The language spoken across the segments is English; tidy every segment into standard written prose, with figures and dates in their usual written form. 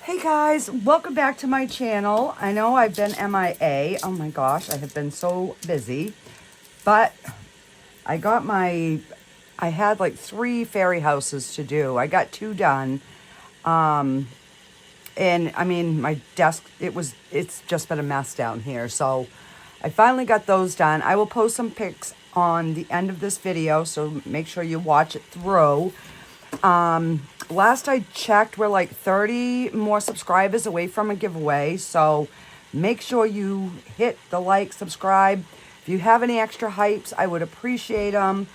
Hey guys, welcome back to my channel. I know I've been MIA. Oh my gosh, I have been so busy. But I had like 3 fairy houses to do. I got 2 done. And I mean, my desk, it's just been a mess down here. So I finally got those done. I will post some pics on the end of this video, so make sure you watch it through. Last I checked, we're like 30 more subscribers away from a giveaway. So make sure you hit the like, subscribe. If you have any extra hypes, I would appreciate them.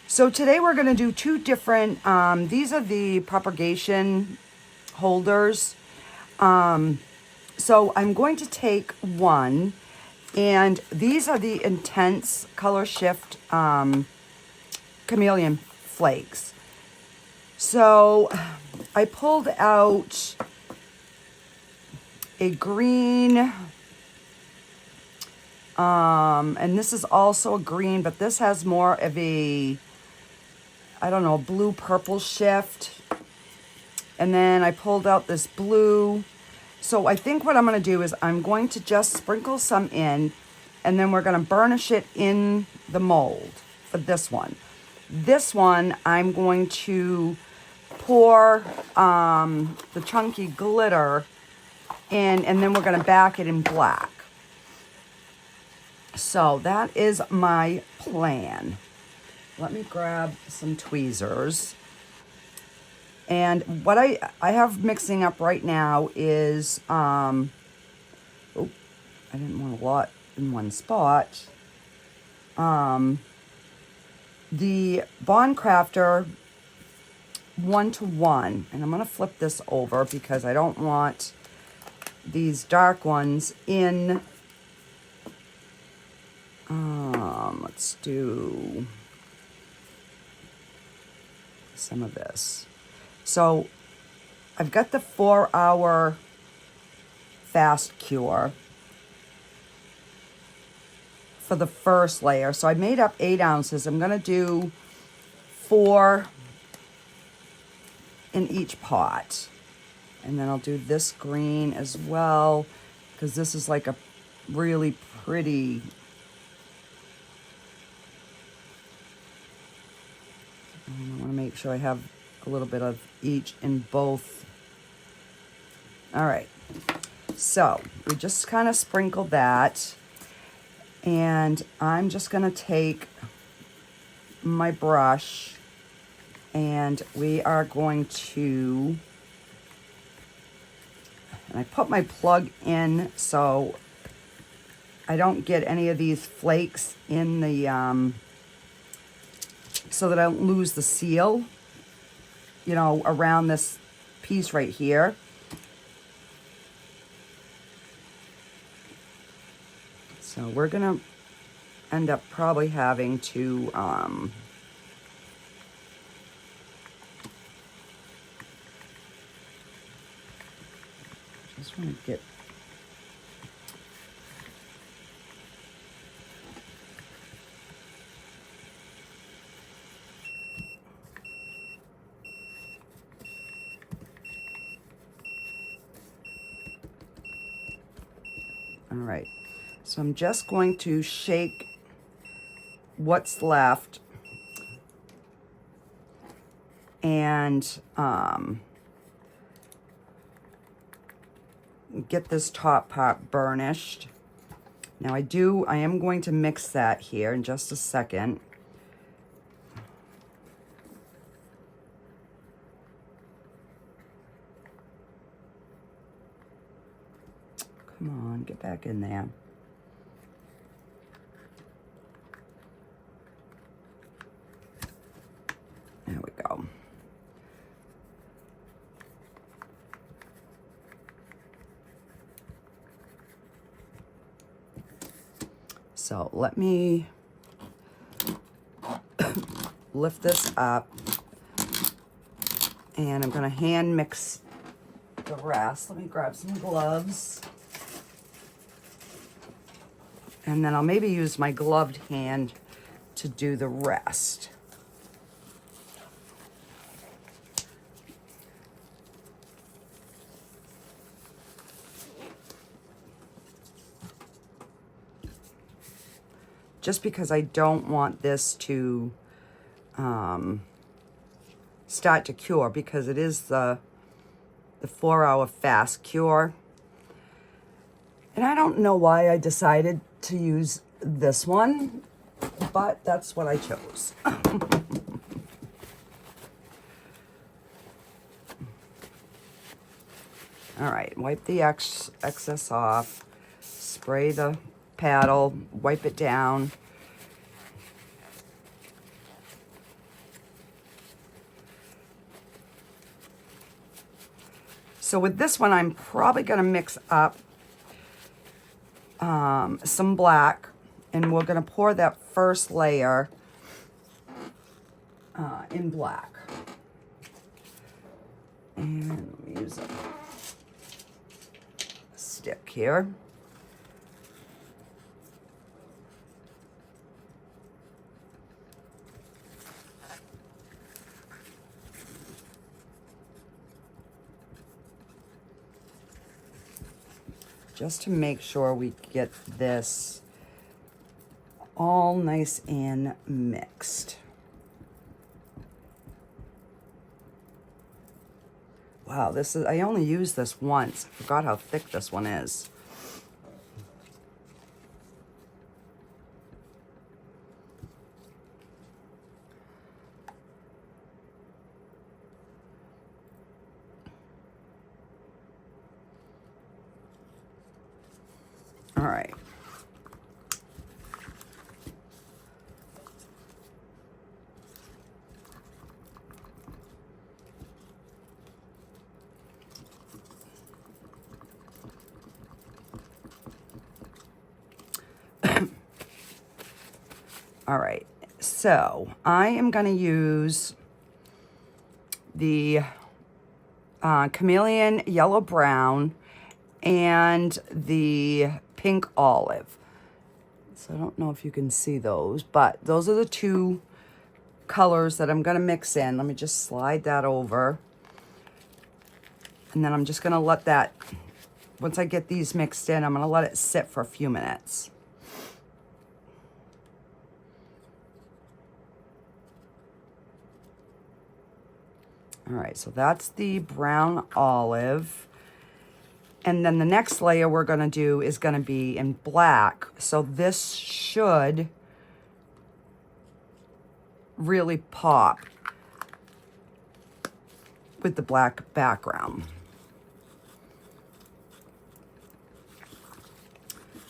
So today we're going to do 2 different, these are the propagation holders. So I'm going to take one, and these are the Intense Colorshift Chameleon Flakes. So I pulled out a green, and this is also a green, but this has more of a, I don't know, blue-purple shift. And then I pulled out this blue. So I think what I'm going to do is I'm going to just sprinkle some in, and then we're going to burnish it in the mold for this one. This one, I'm going to pour the chunky glitter in, and then we're going to back it in black. So that is my plan. Let me grab some tweezers. And what I have mixing up right now is, oh, I didn't want a lot in one spot. The Bond Craftor 1-to-1, and I'm going to flip this over because I don't want these dark ones in. Let's do some of this. So I've got the 4-hour fast cure for the first layer. So I made up 8 ounces. I'm going to do 4 in each pot. And then I'll do this green as well, because this is like a really pretty, I want to make sure I have a little bit of each in both. All right, so we just kind of sprinkled that, and I'm just going to take my brush, and we are going to, and I put my plug in so I don't get any of these flakes in the, so that I don't lose the seal, you know, around this piece right here. So we're gonna end up probably having to just want to get all right. So I'm just going to shake what's left and get this top part burnished. Now I am going to mix that here in just a second. Come on, get back in there. There we go. So let me lift this up, and I'm going to hand mix the rest. Let me grab some gloves. And then I'll maybe use my gloved hand to do the rest. just because I don't want this to start to cure, because it is the 4-hour fast cure. And I don't know why I decided to use this one, but that's what I chose. All right, wipe the excess off, spray the paddle, wipe it down. So with this one, I'm probably gonna mix up some black, and we're gonna pour that first layer in black. And let me use a stick here. Just to make sure we get this all nice and mixed. Wow, this is, I only used this once. I forgot how thick this one is. All right. All right, so I am going to use the Chameleon Yellow Brown and the Pink Olive. So I don't know if you can see those, but those are the two colors that I'm going to mix in. Let me just slide that over. And then I'm just going to let that, once I get these mixed in, I'm going to let it sit for a few minutes. All right, so that's the brown olive. And then the next layer we're gonna do is gonna be in black. So this should really pop with the black background.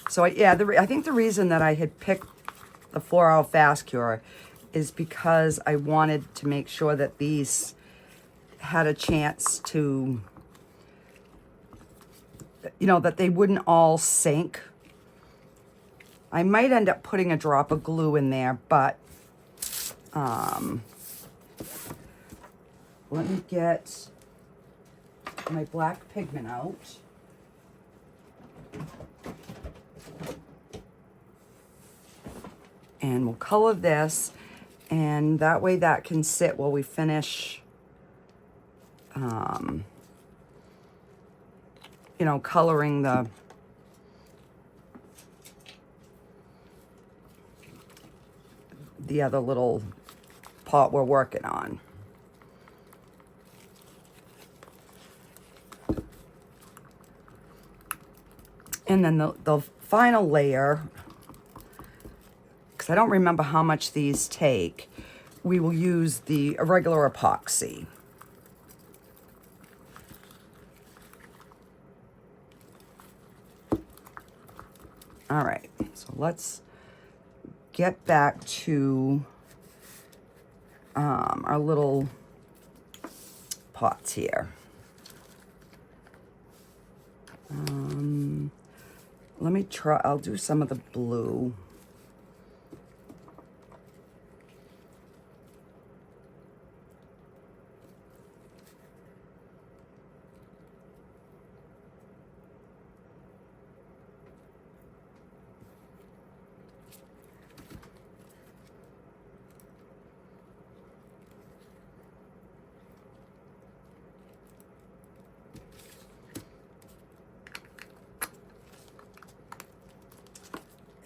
So yeah, I think the reason that I had picked the 4-hour fast cure is because I wanted to make sure that these had a chance to, you know, that they wouldn't all sink. I might end up putting a drop of glue in there, but let me get my black pigment out. And we'll color this, and that way that can sit while we finish you know, coloring the other little pot we're working on. And then the final layer, because I don't remember how much these take, we will use the regular epoxy. All right, so let's get back to our little pots here. Let me try, I'll do some of the blue.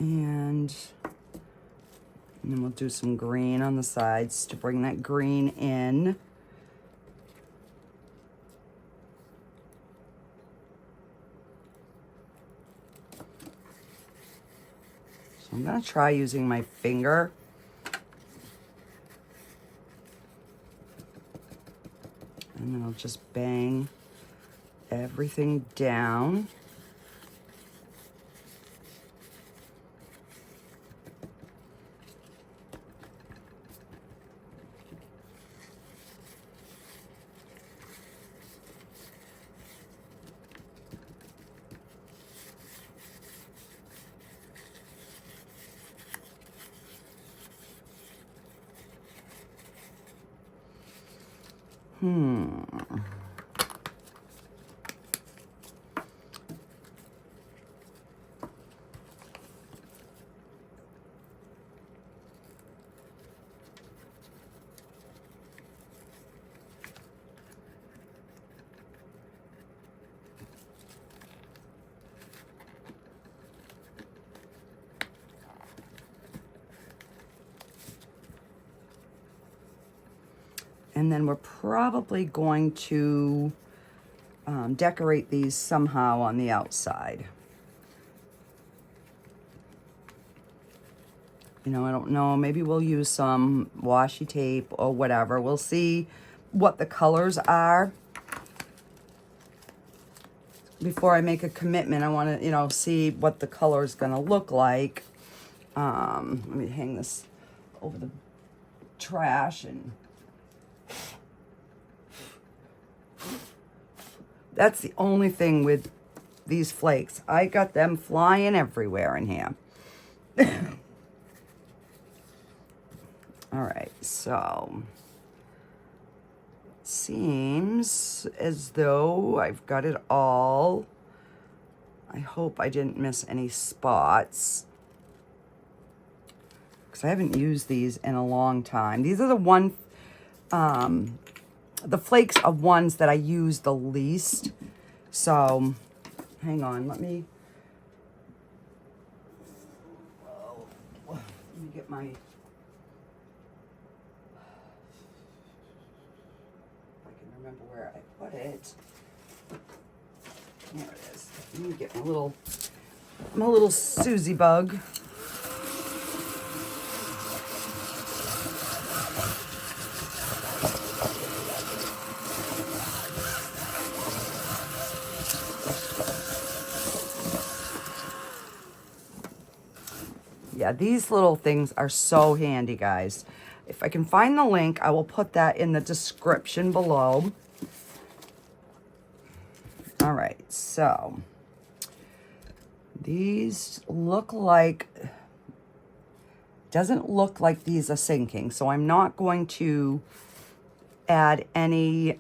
And And then we'll do some green on the sides to bring that green in. So I'm gonna try using my finger. And then I'll just bang everything down. And then we're probably going to decorate these somehow on the outside. You know, I don't know, maybe we'll use some washi tape or whatever. We'll see what the colors are. Before I make a commitment, I want to, you know, see what the color is going to look like. Let me hang this over the trash. And that's the only thing with these flakes. I got them flying everywhere in here. All right, so it seems as though I've got it all. I hope I didn't miss any spots, because I haven't used these in a long time. These are the the flakes are ones that I use the least. So hang on, let me get my, if I can remember where I put it. There it is. Let me get my little Susie bug. Yeah, these little things are so handy, guys. If I can find the link, I will put that in the description below. All right, so these look like, doesn't look like these are sinking, so I'm not going to add any,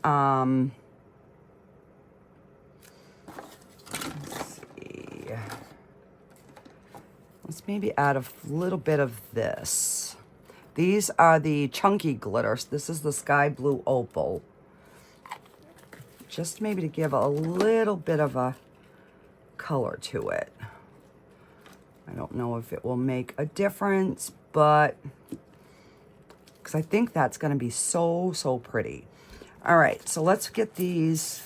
let's maybe add a little bit of this. These are the chunky glitters. This is the sky blue opal. Just maybe to give a little bit of a color to it. I don't know if it will make a difference, but because I think that's going to be so, so pretty. All right, so let's get these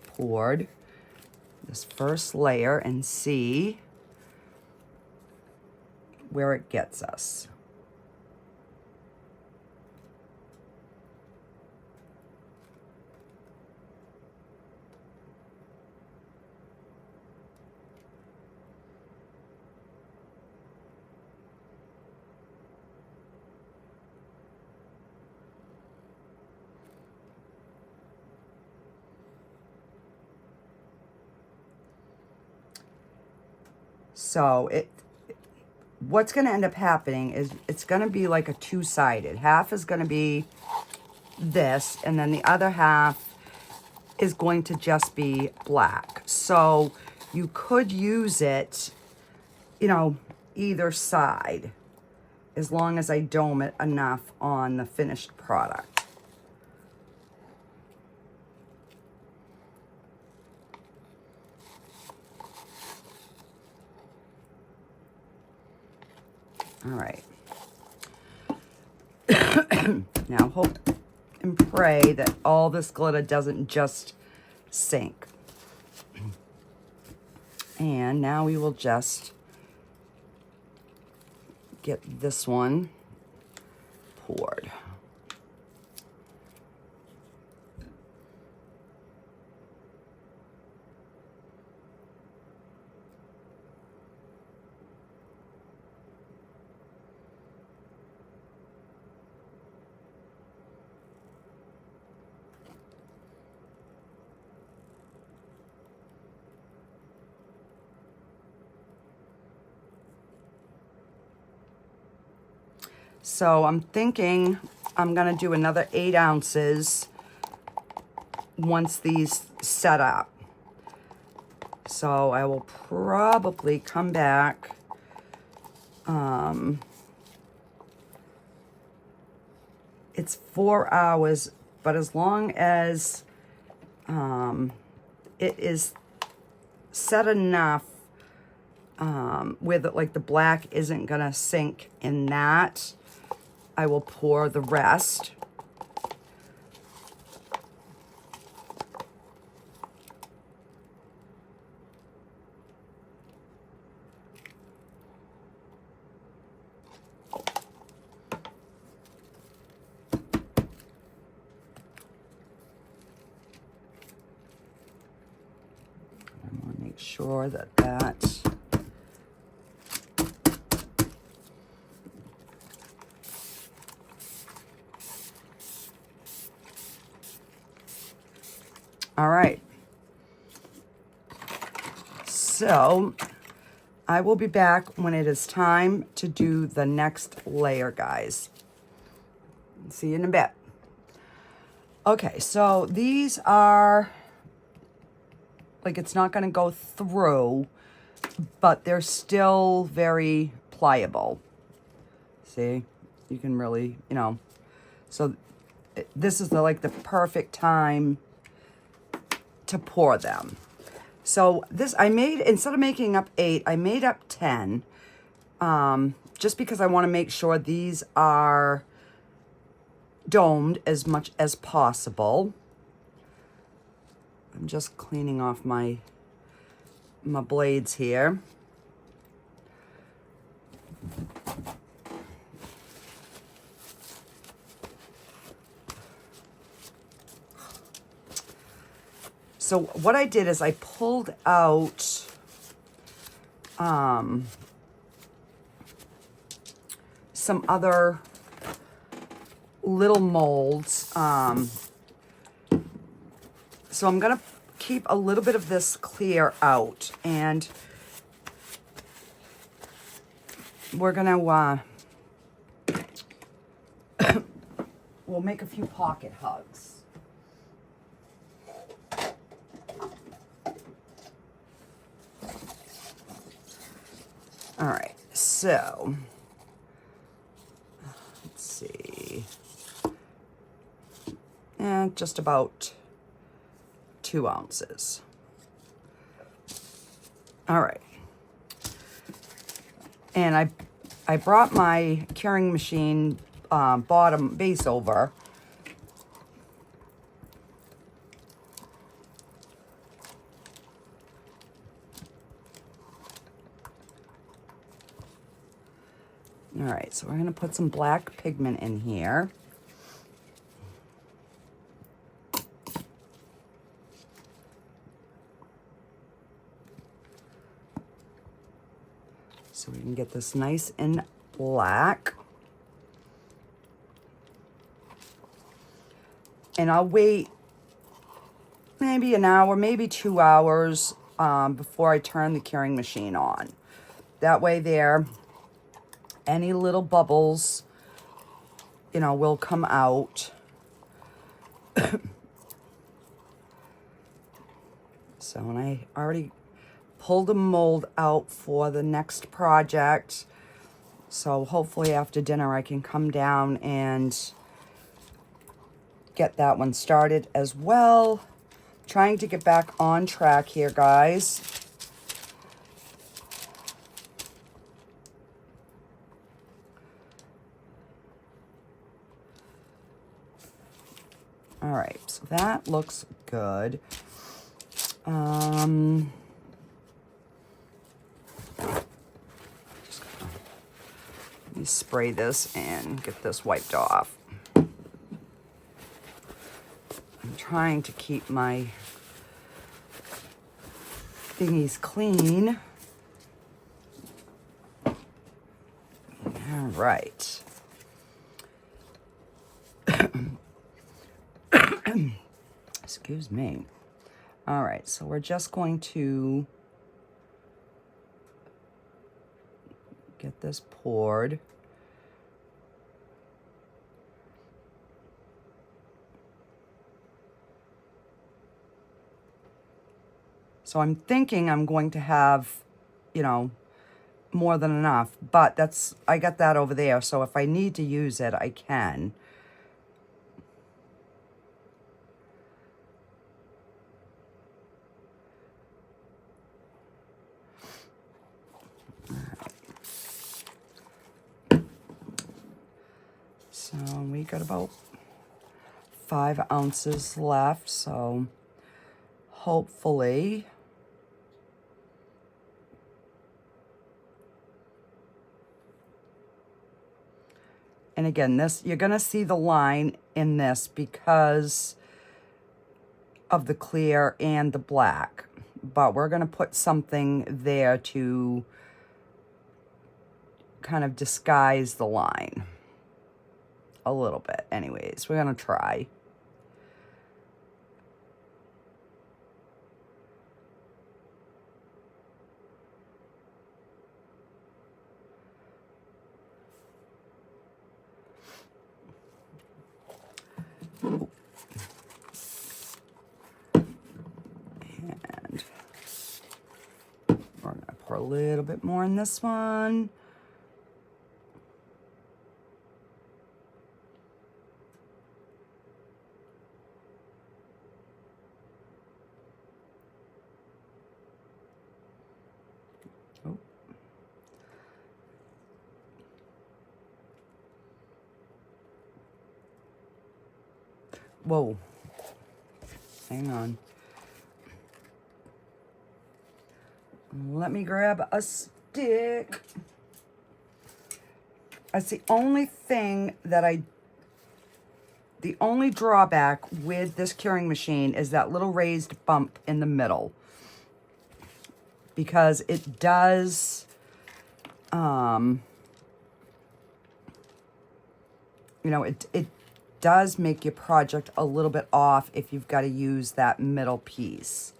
poured, this first layer, and see where it gets us. So what's going to end up happening is it's going to be like a two-sided. Half is going to be this, and then the other half is going to just be black. So you could use it, you know, either side, as long as I dome it enough on the finished product. All right. Now hope and pray that all this glitter doesn't just sink. And now we will just get this one poured. So I'm thinking I'm gonna do another 8 ounces once these set up. So I will probably come back it's 4 hours, but as long as it is set enough where like the black isn't gonna sink in that, I will pour the rest. I want to make sure that all right. So I will be back when it is time to do the next layer, guys. See you in a bit. Okay, so these are, like, it's not going to go through, but they're still very pliable. See, you can really, you know, so this is the perfect time to pour them. So this, I made, instead of making up 8, I made up 10, just because I want to make sure these are domed as much as possible. I'm just cleaning off my blades here. So what I did is I pulled out some other little molds. So I'm gonna keep a little bit of this clear out, and we're gonna we'll make a few pocket hugs. All right, so let's see. And just about 2 ounces. All right. And I brought my curing machine bottom base over. All right, so we're gonna put some black pigment in here. So we can get this nice and black. And I'll wait maybe an hour, maybe 2 hours before I turn the curing machine on. That way there, any little bubbles, you know, will come out. So, and I already pulled a mold out for the next project. So hopefully after dinner I can come down and get that one started as well. Trying to get back on track here, guys. All right, so that looks good. Just gonna, let me spray this and get this wiped off. I'm trying to keep my thingies clean. All right. Excuse me. All right, so we're just going to get this poured. So I'm thinking I'm going to have, you know, more than enough, but that's, I got that over there, so if I need to use it, I can. So we got about 5 ounces left, so hopefully and again, this, you're gonna see the line in this because of the clear and the black, but we're gonna put something there to kind of disguise the line a little bit. Anyways, we're gonna try. And we're gonna pour a little bit more in this one. Whoa, hang on. Let me grab a stick. That's the only thing that the only drawback with this curing machine is that little raised bump in the middle. Because it does, you know, it does make your project a little bit off if you've got to use that middle piece.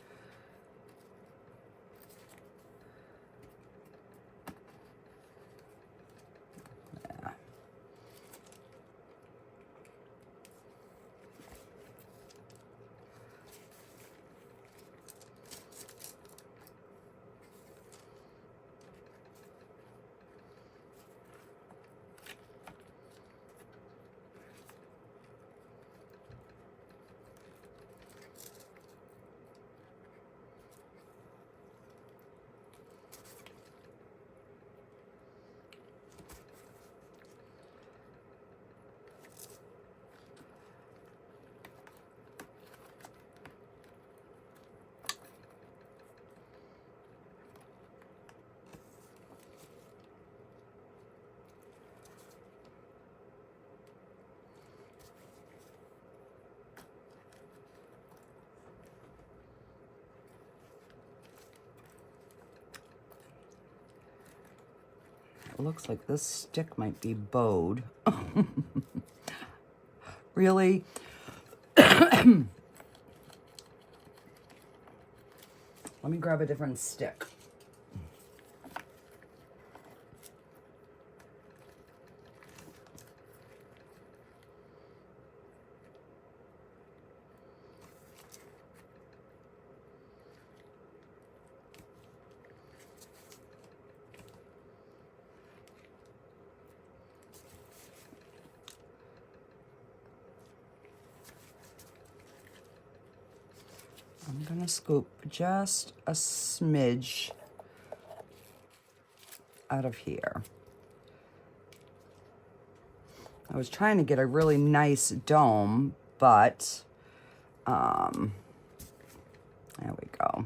Yeah. It looks like this stick might be bowed. Really? Let me grab a different stick. I'm gonna scoop just a smidge out of here. I was trying to get a really nice dome, but There we go.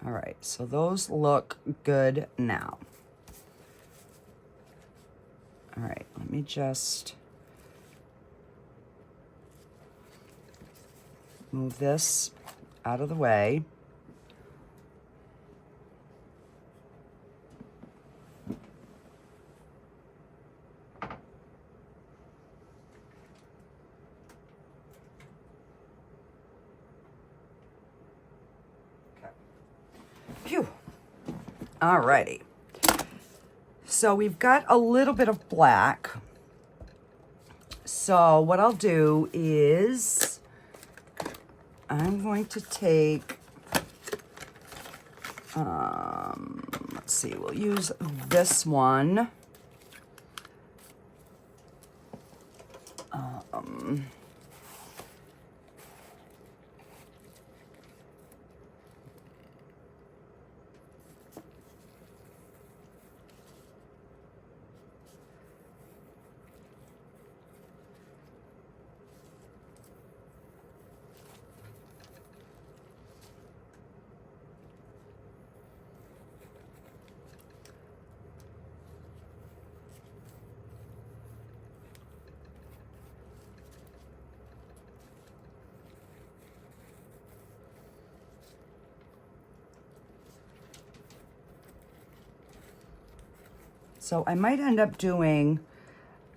All right, so those look good now. All right, let me just move this out of the way. Phew. All righty. So we've got a little bit of black. So what I'll do is I'm going to take, let's see, we'll use this one. So I might end up doing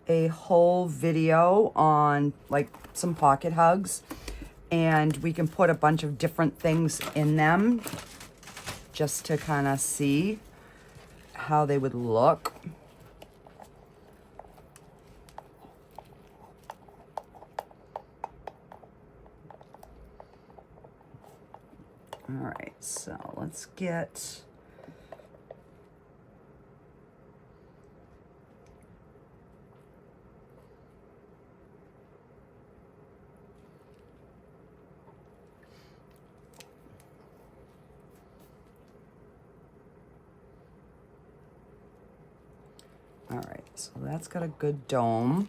a whole video on like some pocket hugs, and we can put a bunch of different things in them just to kind of see how they would look. All right, so let's get all right, so that's got a good dome.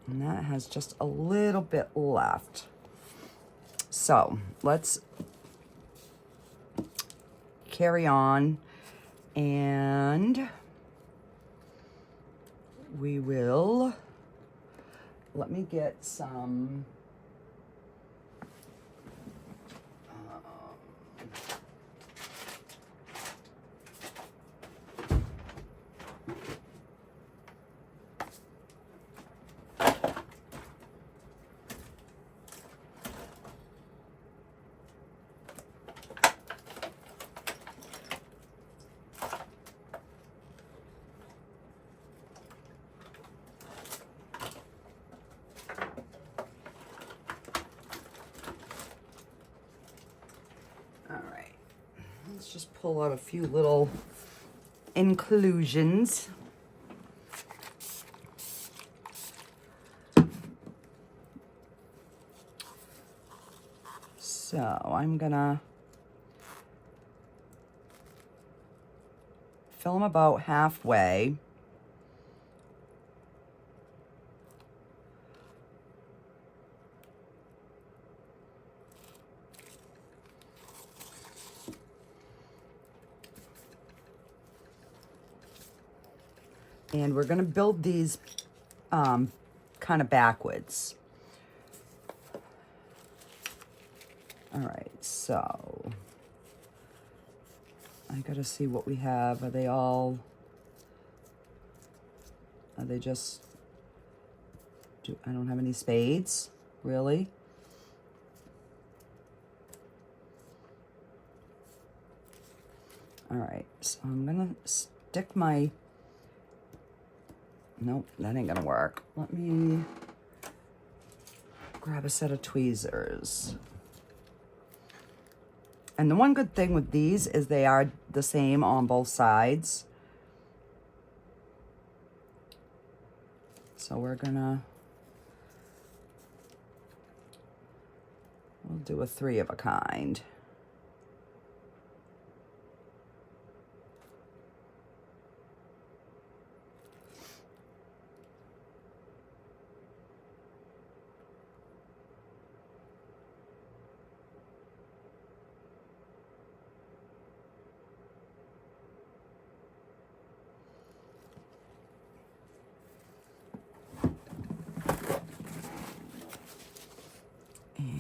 And that has just a little bit left. So let's carry on, and we will, let me get some let's just pull out a few little inclusions. So I'm gonna fill them about halfway. And we're going to build these kind of backwards. All right, so I got to see what we have. Are they all, are they just, I don't have any spades, really? All right, so I'm going to stick my, nope, that ain't gonna work. Let me grab a set of tweezers. And the one good thing with these is they are the same on both sides. So we're gonna We'll do a 3 of a kind.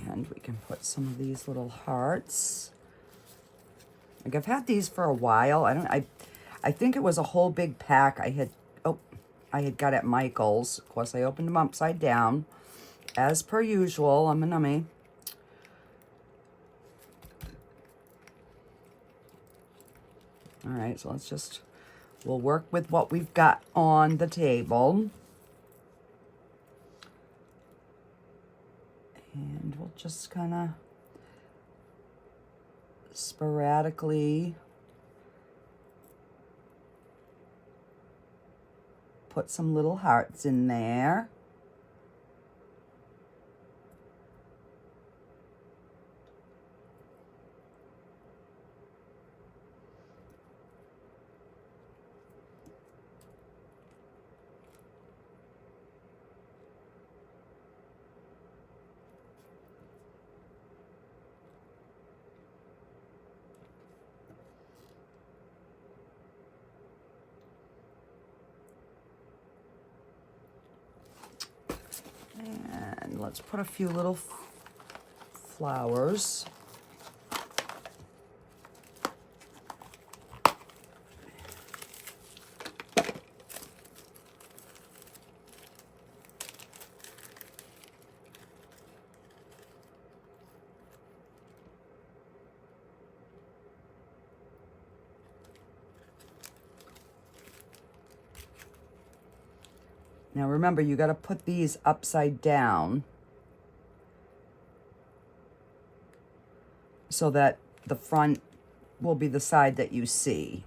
And we can put some of these little hearts. Like, I've had these for a while. I think it was a whole big pack I had got at Michael's. Of course, I opened them upside down. As per usual, I'm a numbie. All right, so we'll work with what we've got on the table. And we'll just kind of sporadically put some little hearts in there. And let's put a few little flowers. Now remember, you got to put these upside down so that the front will be the side that you see.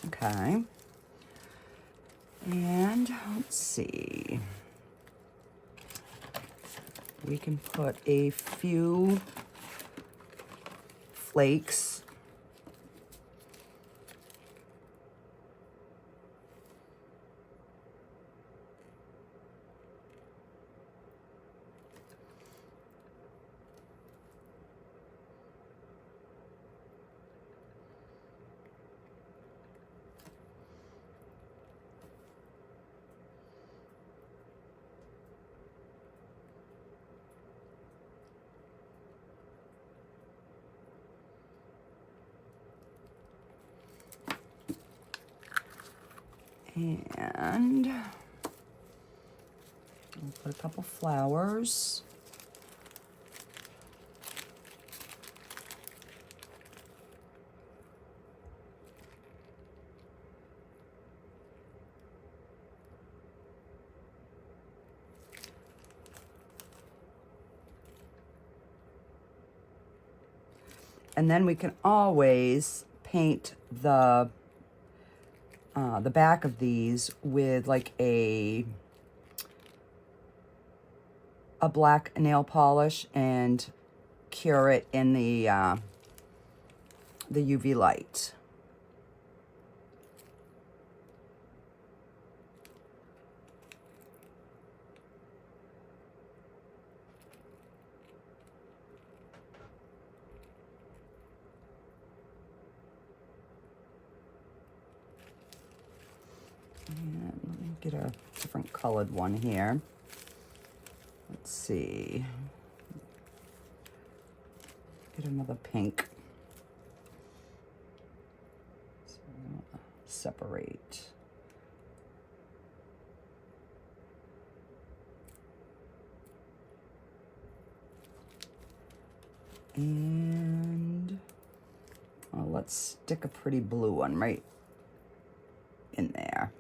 Okay. And let's see. We can put a few flakes. And we'll put a couple flowers. And then we can always paint the back of these with like a black nail polish and cure it in the UV light. And let me get a different colored one here. Let's see. Get another pink. So separate. And let's stick a pretty blue one right in there.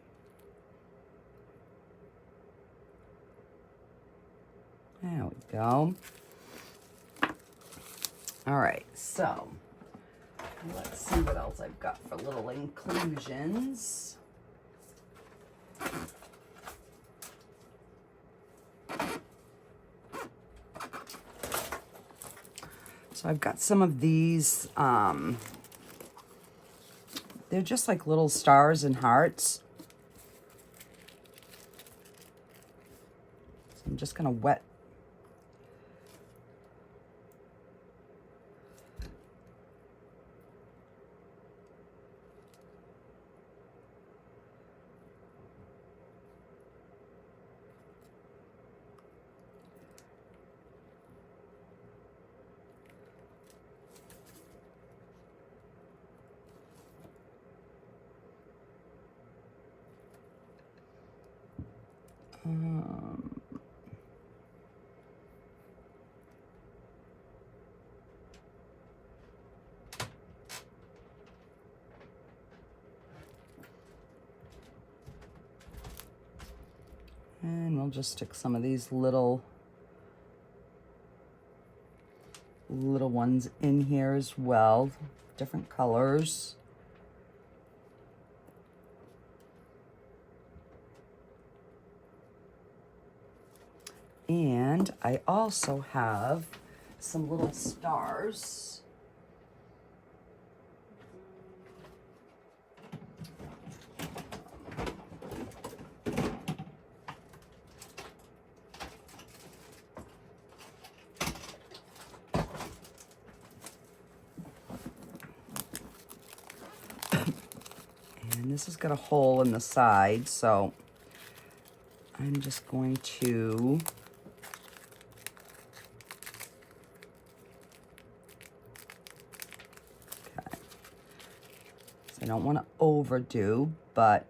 There we go. All right, so Let's see what else I've got for little inclusions. So I've got some of these, they're just like little stars and hearts. So I'm just gonna wet. And we'll just stick some of these little ones in here as well, different colors. And I also have some little stars. And this has got a hole in the side, so I'm just going to I don't want to overdo, but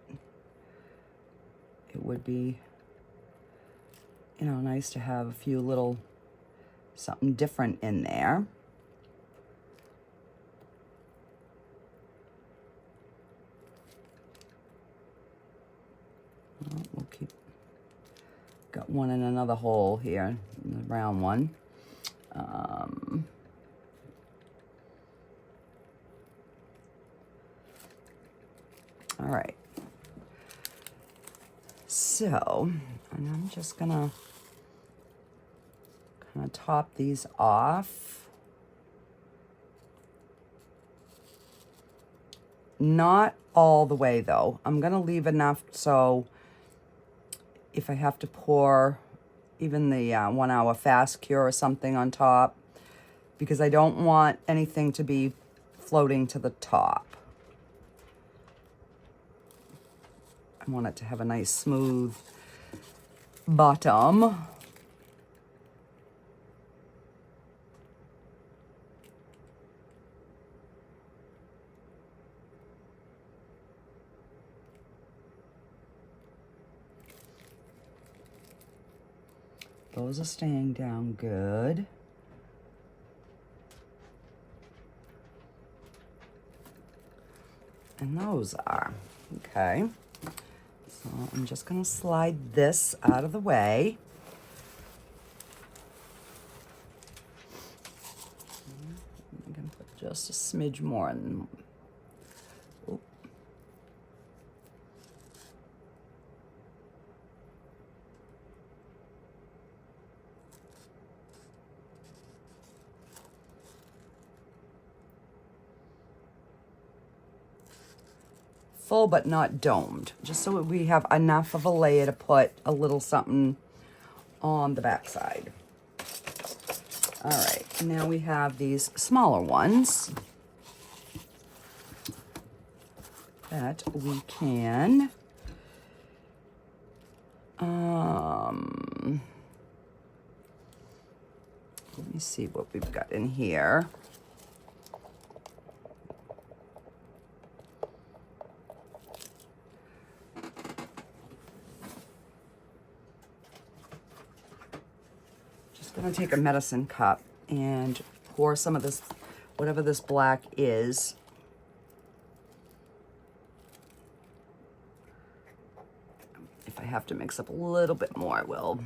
it would be, you know, nice to have a few little something different in there. Well, we'll keep, got one in another hole here, the round one. All right, so, and I'm just gonna kind of top these off. Not all the way though. I'm gonna leave enough so if I have to pour even the 1 hour fast cure or something on top, because I don't want anything to be floating to the top. I want it to have a nice smooth bottom. Those are staying down good. And those are, okay. So I'm just gonna slide this out of the way. I'm gonna put just a smidge more in. Oop. Full but not domed, just so we have enough of a layer to put a little something on the back side. All right, now we have these smaller ones that we can let me see what we've got in here. I'm gonna take a medicine cup and pour some of this, whatever this black is. If I have to mix up a little bit more, I will.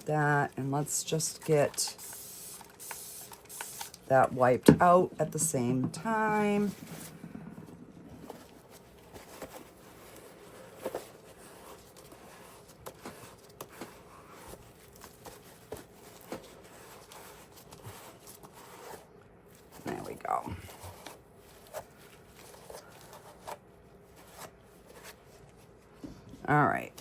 that, and let's just get that wiped out at the same time. There we go. All right.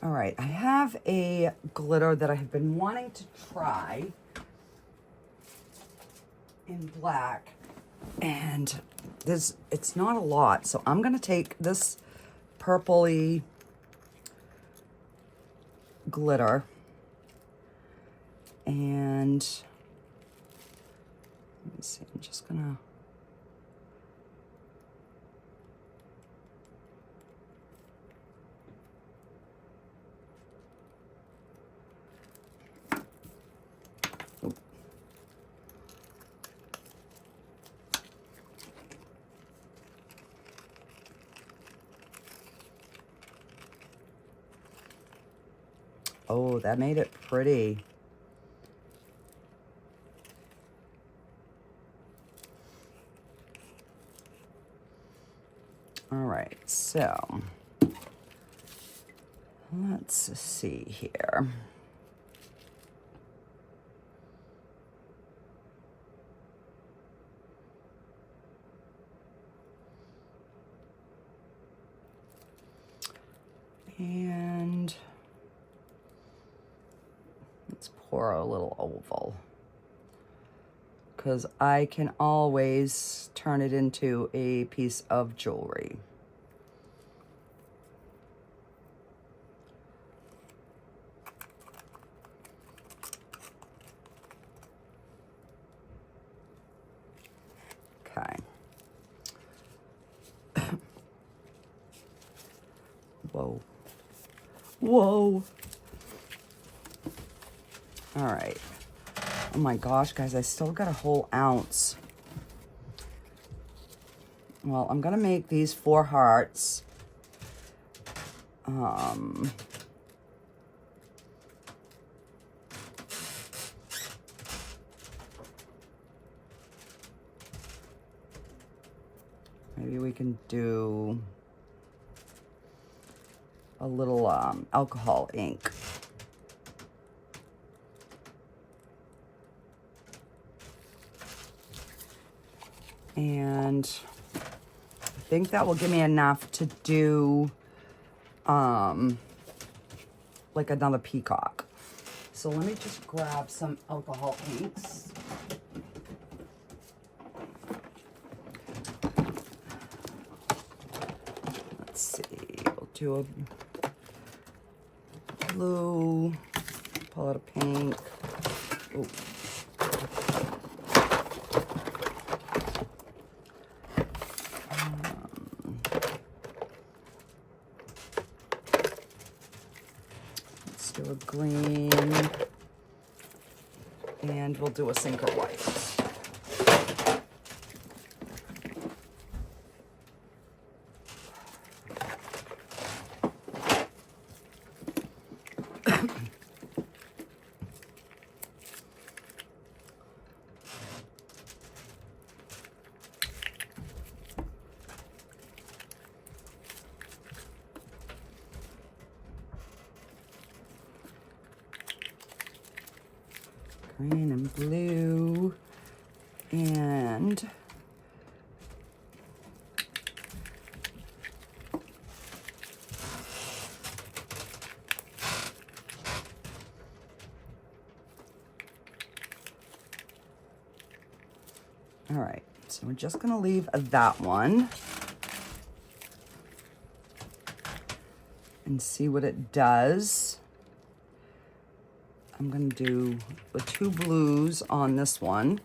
All right, I have a glitter that I have been wanting to try in black, and it's not a lot, so I'm gonna take this purpley glitter and let me see, I'm just gonna oh, that made it pretty. All right, so let's see here. And let's pour a little oval, because I can always turn it into a piece of jewelry. Okay. Whoa. Whoa. All right. Oh my gosh, guys, I still got a whole ounce. Well, I'm gonna make these 4 hearts. Maybe we can do a little alcohol ink. And I think that will give me enough to do like another peacock. So let me just grab some alcohol inks. Let's see, we'll do a blue, pull out a pink. Ooh. Let's do a green, and we'll do a sinker white. Green and blue, and all right, so we're just gonna leave that one and see what it does. I'm going to do the 2 blues on this one.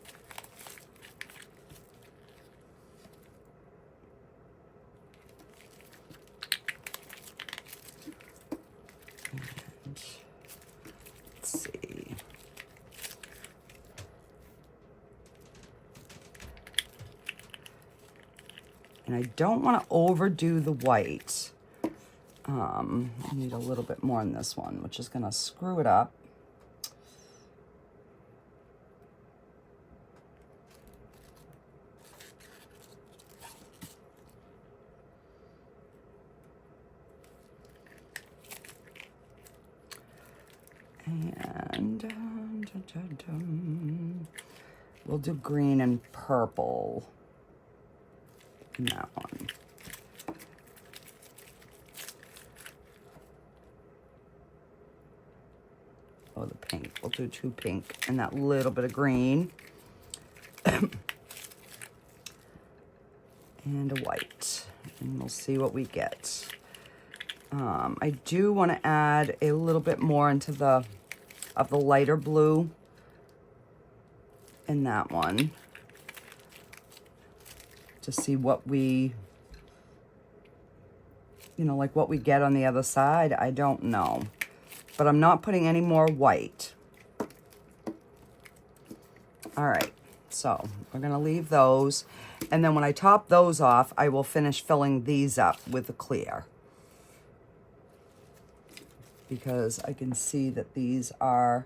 And I don't want to overdo the white. I need a little bit more in this one, which is going to screw it up. And we'll do green and purple in that one. Oh, the pink. We'll do 2 pink and that little bit of green. And a white. And we'll see what we get. I do want to add a little bit more into the lighter blue in that one to see what we, you know, like what we get on the other side. I don't know, but I'm not putting any more white. All right, so we're gonna leave those, and then when I top those off, I will finish filling these up with the clear, because I can see that these are,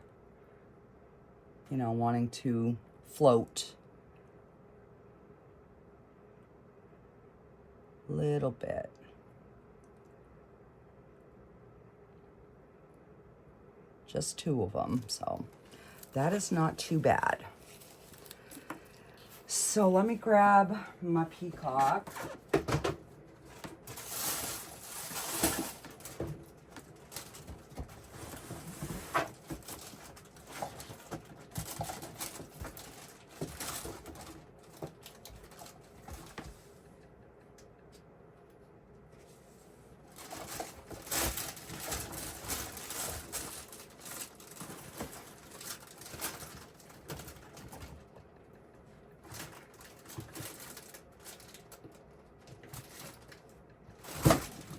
you know, wanting to float a little bit. Just 2 of them, so that is not too bad. So let me grab my peacock.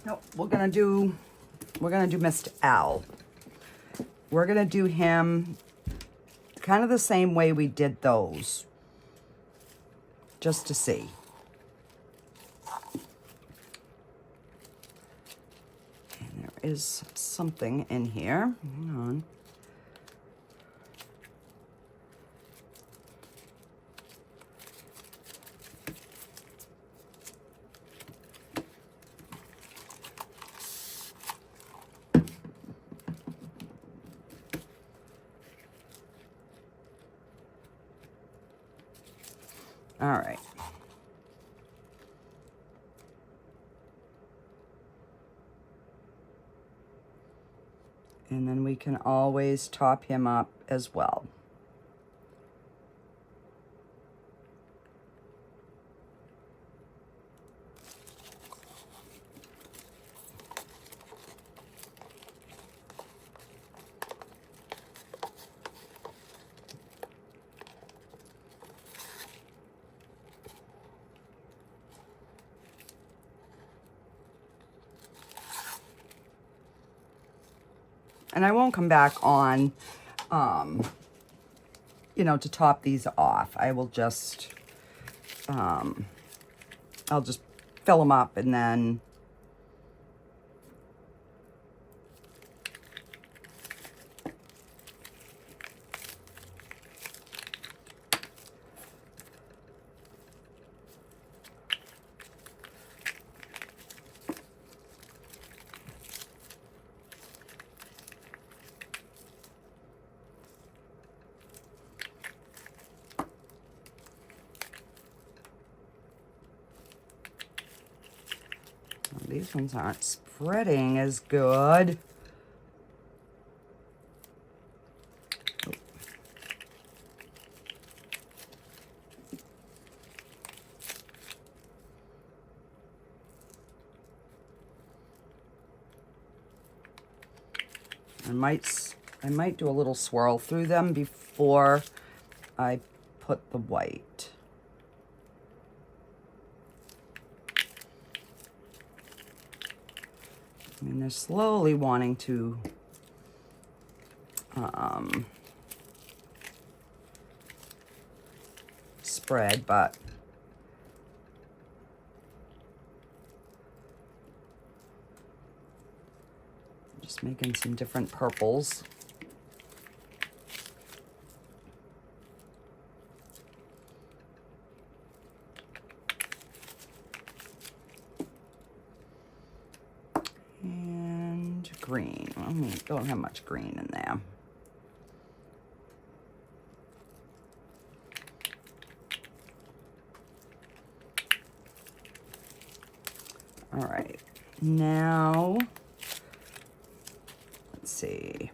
Nope, we're gonna do Mr. Owl. We're gonna do him kind of the same way we did those, just to see. And there is something in here. Hang on. All right. And then we can always top him up as well. And I won't come back on, you know, to top these off. I will just, I'll just fill them up and then these ones aren't spreading as good. I might do a little swirl through them before I put the white. I mean, they're slowly wanting to spread, but Making some different purples. And green. We don't have much green in there. All right, now, let's see.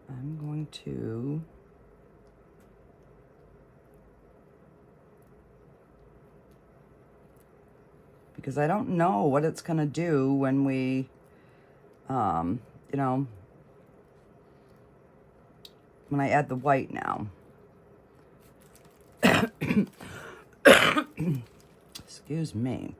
I'm going to because I don't know what it's gonna do when we, you know, when I add the white now. Excuse me.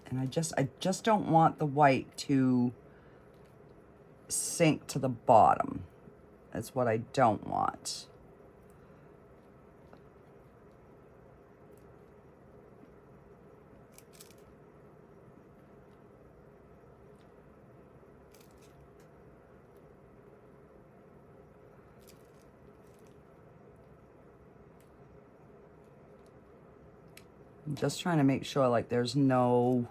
And I just don't want the white to sink to the bottom. That's what I don't want. I'm just trying to make sure like there's no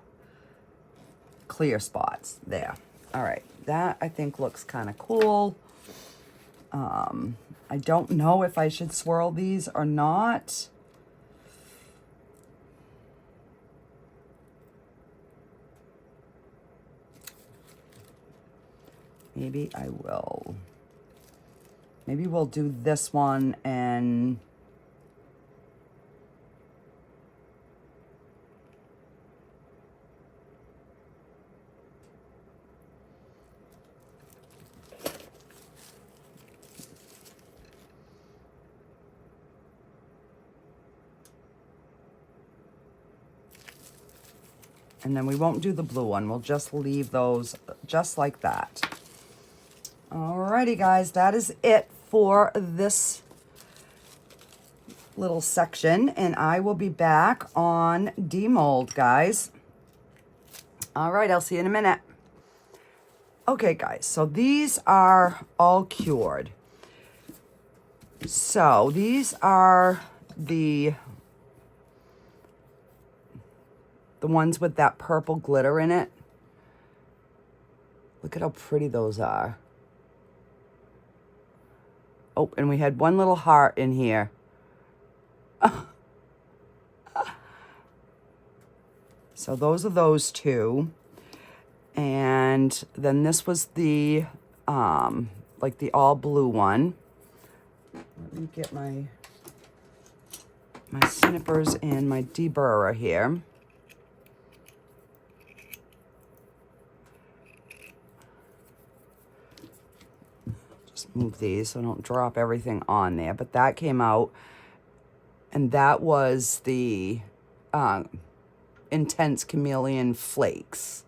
clear spots there. All right, that I think looks kind of cool. I don't know if I should swirl these or not. Maybe I will. Maybe we'll do this one and then we won't do the blue one. We'll just leave those just like that. Alrighty, guys, that is it for this little section, and I will be back on demold, guys. All right, I'll see you in a minute. Okay, guys, so these are all cured. So these are the ones with that purple glitter in it. Look at how pretty those are. Oh, and we had one little heart in here. So those are those two. And then this was the, like the all blue one. Let me get my snippers and my deburrer here. Just move these so I don't drop everything on there. But that came out, and that was the Intense Chameleon Flakes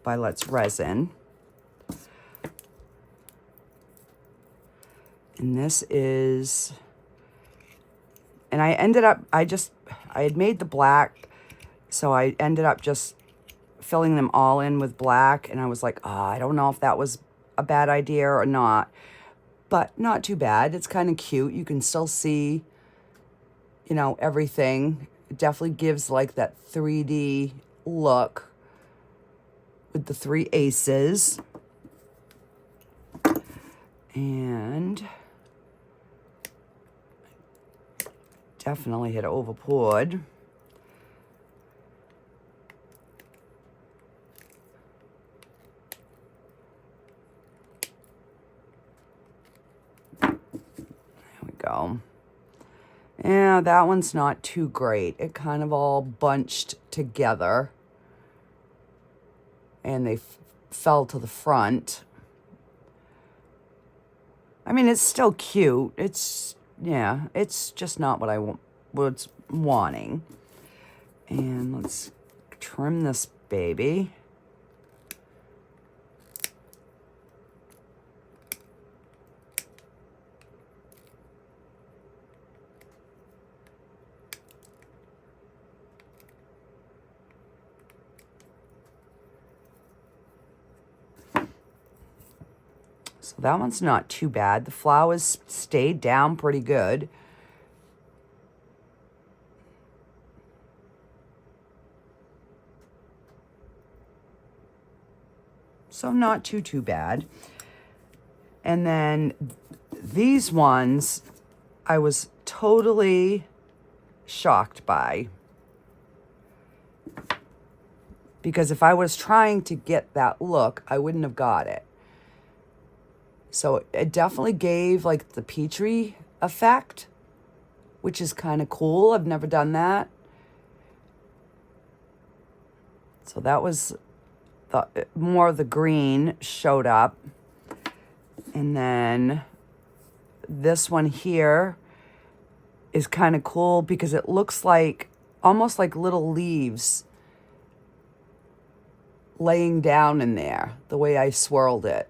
by Let's Resin. And this is, and I ended up, I had made the black, so I ended up just filling them all in with black, and I was like, oh, I don't know if that was a bad idea or not, but not too bad. It's kind of cute. You can still see, you know, everything. It definitely gives like that 3D look with the 3 aces. And definitely had over poured. There we go. Yeah, that one's not too great. It kind of all bunched together. And they fell to the front. I mean, it's still cute. It's, yeah, it's just not what I was wanting. And let's trim this baby. So that one's not too bad. The flowers stayed down pretty good. So not too bad. And then these ones, I was totally shocked by. Because if I was trying to get that look, I wouldn't have got it. So it definitely gave like the peachy effect, which is kind of cool. I've never done that. So that was more of the green showed up. And then this one here is kind of cool because it looks like almost like little leaves laying down in there, the way I swirled it.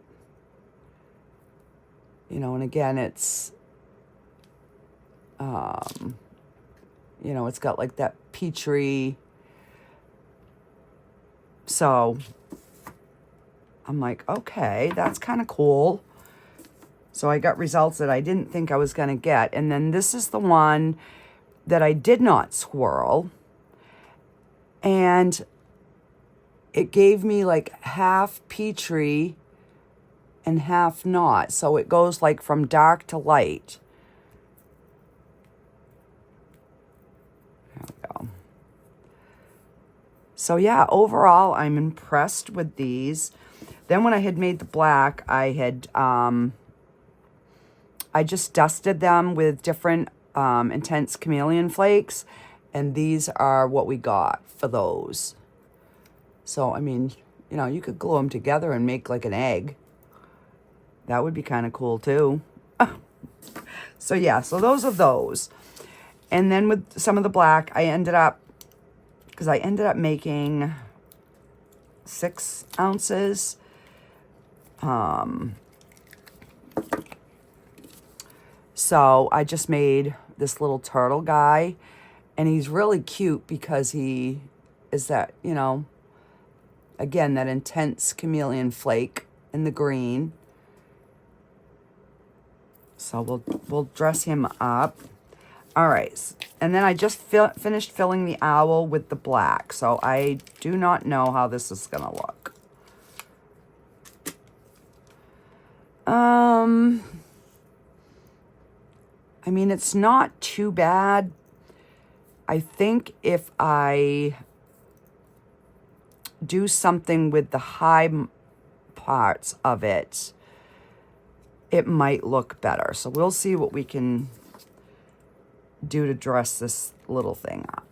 You know, and again, it's, you know, it's got like that peachy. So I'm like, okay, that's kind of cool. So I got results that I didn't think I was going to get. And then this is the one that I did not swirl. And it gave me like half peachy and half not. So it goes like from dark to light. There we go. So yeah, overall, I'm impressed with these. Then when I had made the black, I had, I just dusted them with different intense Chameleon flakes. And these are what we got for those. So, I mean, you know, you could glue them together and make like an egg. That would be kind of cool too. So yeah, so those are those. And then with some of the black, I ended up making 6 ounces. So I just made this little turtle guy, and he's really cute because he is that, you know, again, that intense Chameleon flake in the green. So we'll dress him up. All right. And then I just finished filling the owl with the black. So I do not know how this is going to look. I mean, it's not too bad. I think if I do something with the high parts of it, it might look better. So we'll see what we can do to dress this little thing up.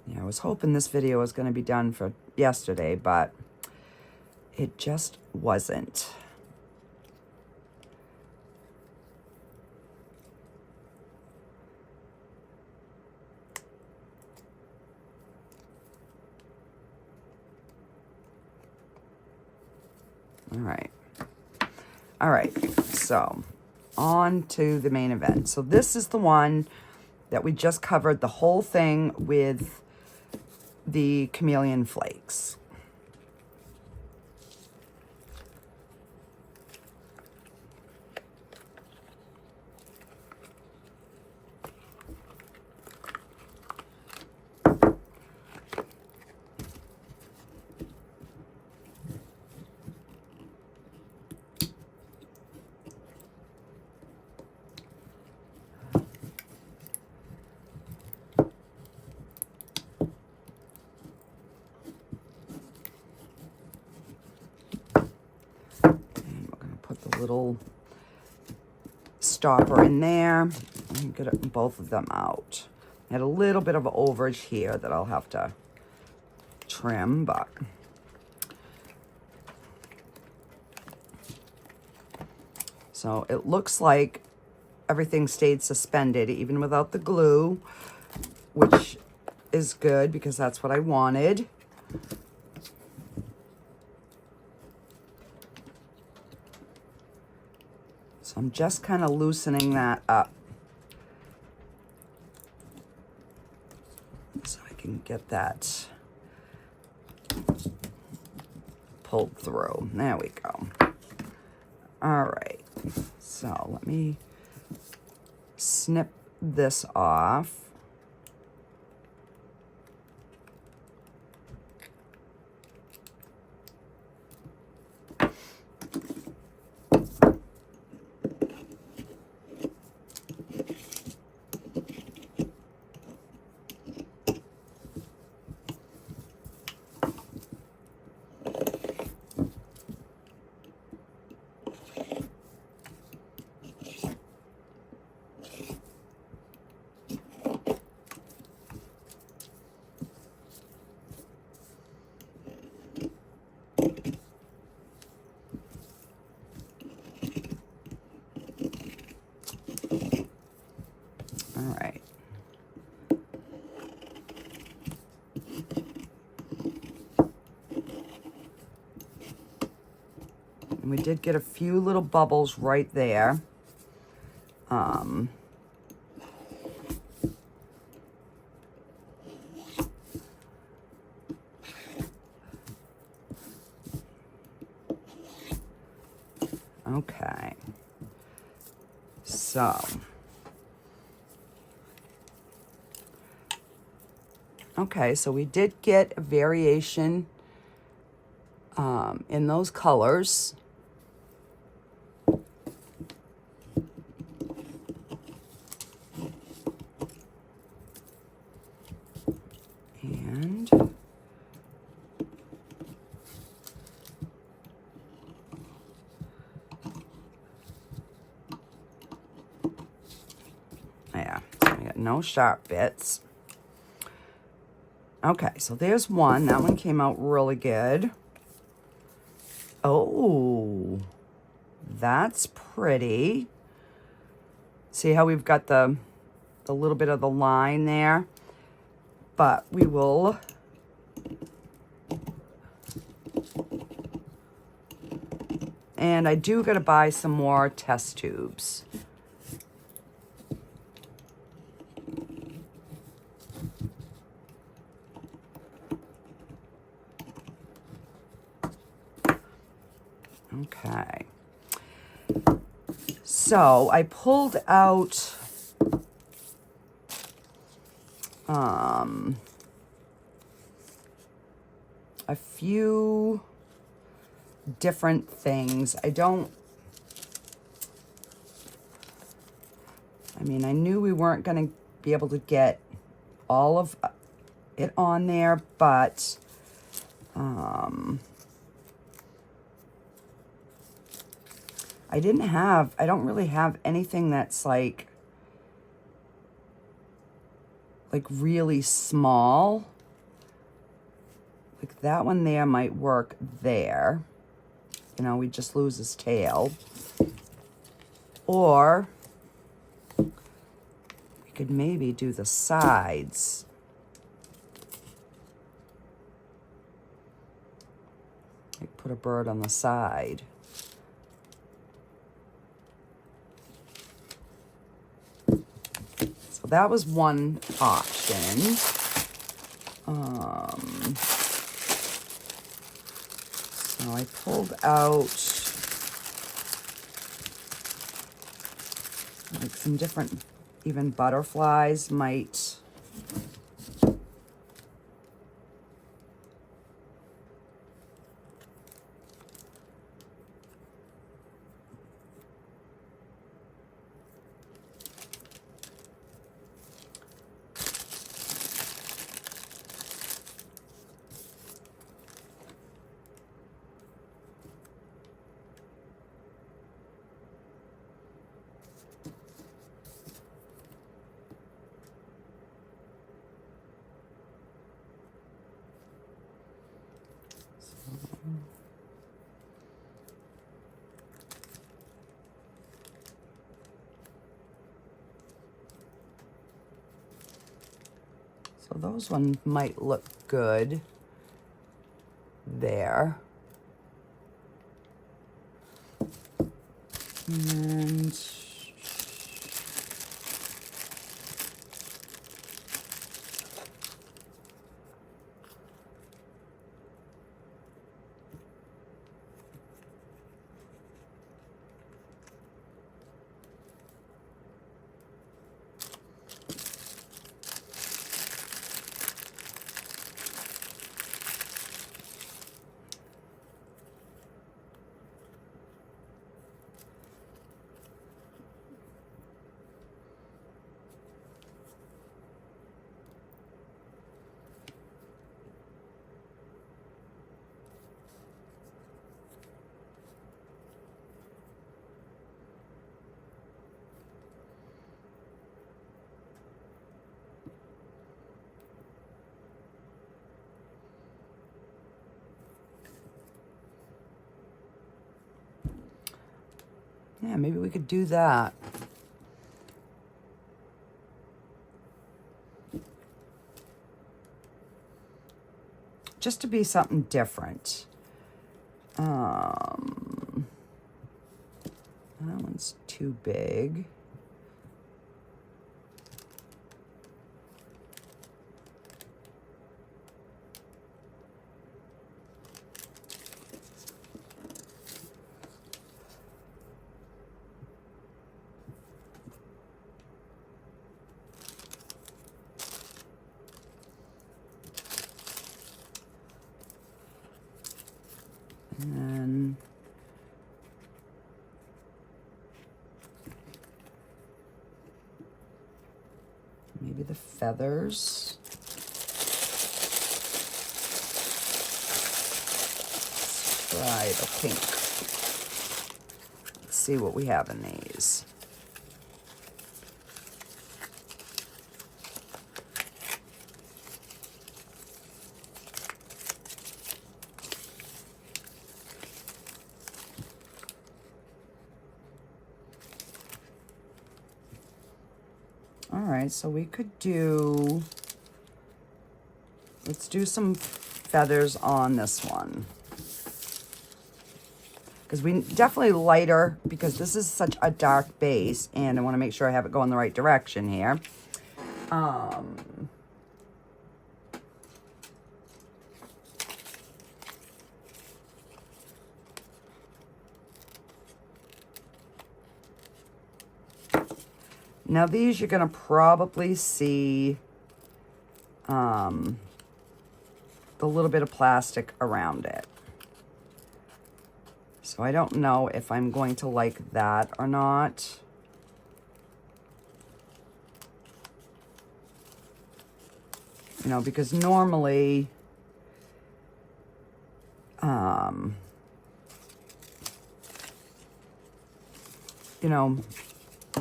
Yeah, I was hoping this video was going to be done for yesterday, but it just wasn't. All right, so on to the main event. So this is the one that we just covered the whole thing with the Chameleon flakes. Little stopper in there and get both of them out. I had a little bit of overage here that I'll have to trim, but So it looks like everything stayed suspended even without the glue, which is good because that's what I wanted. So I'm just kind of loosening that up so I can get that pulled through. There we go. All right, so let me snip this off. All right. And we did get a few little bubbles right there. Okay. So. Okay, so we did get a variation in those colors. And yeah, so we got no sharp bits. Okay, so there's one. That one came out really good. Oh, that's pretty. See how we've got the little bit of the line there? But we will and I do gotta buy some more test tubes. Okay. So I pulled out a few different things. I mean, I knew we weren't going to be able to get all of it on there, but I don't really have anything that's like really small. Like that one there might work there. You know, we just lose his tail. Or we could maybe do the sides. Like put a bird on the side. So that was one option. So I pulled out like some different, even butterflies might. So those ones might look good there. And yeah, maybe we could do that. Just to be something different. That one's too big. And then maybe the feathers. Let's try the pink. Let's see what we have in these. All right, so we could do, let's do some feathers on this one. Because we definitely lighter, because this is such a dark base, and I want to make sure I have it going the right direction here. Now these you're going to probably see the little bit of plastic around it. So I don't know if I'm going to like that or not. You know, because normally, you know,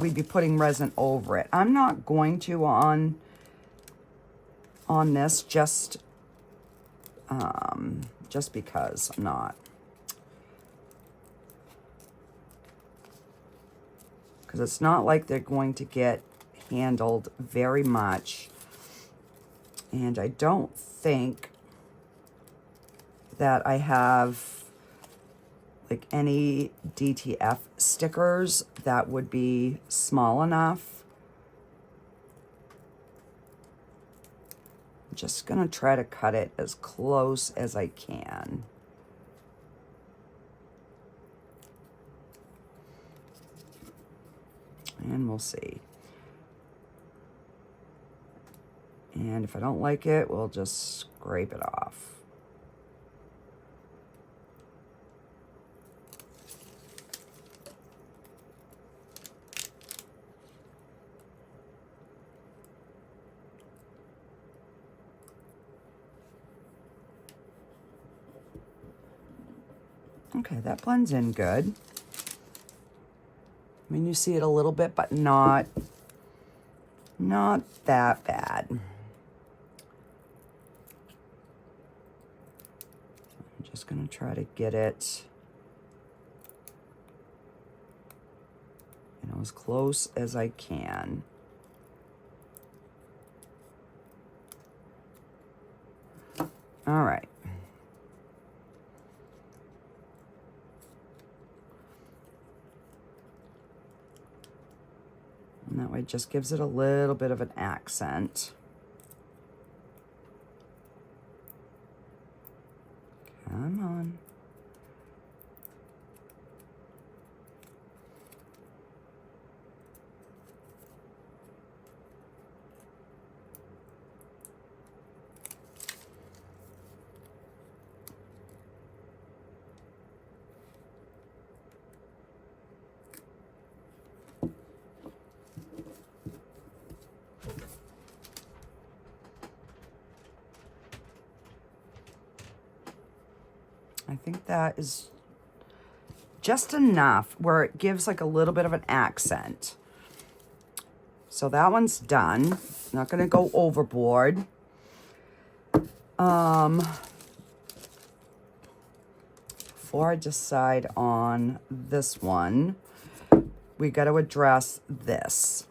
we'd be putting resin over it. I'm not going to on this, just because I'm not. Because it's not like they're going to get handled very much. And I don't think that I have like any DTF stickers that would be small enough. I'm just gonna try to cut it as close as I can. And we'll see. And if I don't like it, we'll just scrape it off. Okay, that blends in good. I mean, you see it a little bit, but not that bad. I'm just gonna try to get it, you know, as close as I can. All right. And that way it just gives it a little bit of an accent. Come on. I think that is just enough where it gives like a little bit of an accent. So that one's done. Not going to go overboard. Before I decide on this one, we got to address this.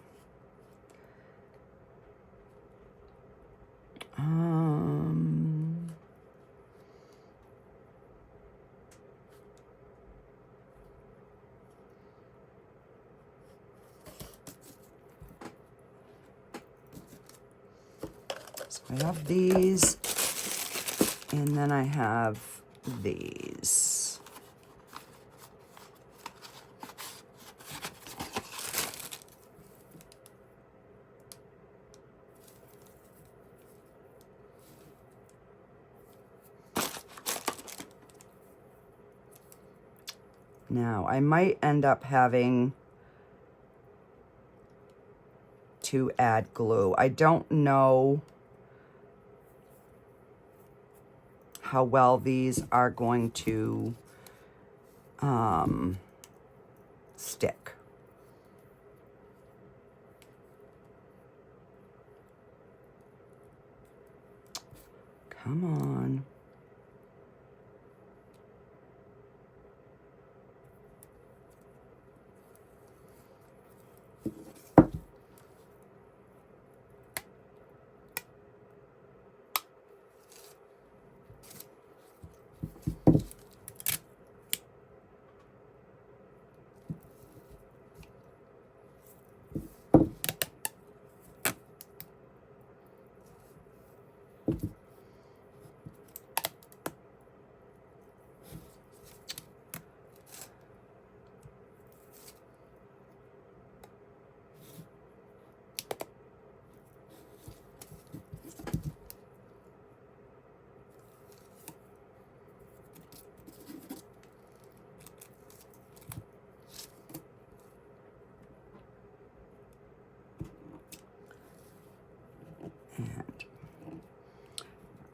So I have these, and then I have these. Now, I might end up having to add glue. I don't know how well these are going to stick. Come on.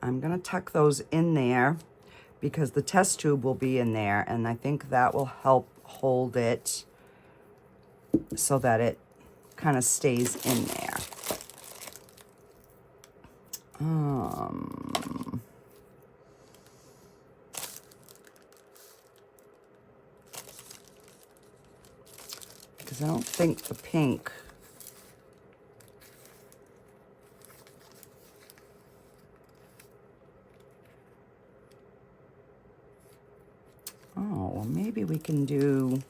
I'm going to tuck those in there because the test tube will be in there, and I think that will help hold it so that it kind of stays in there. Because I don't think the pink well, maybe we can do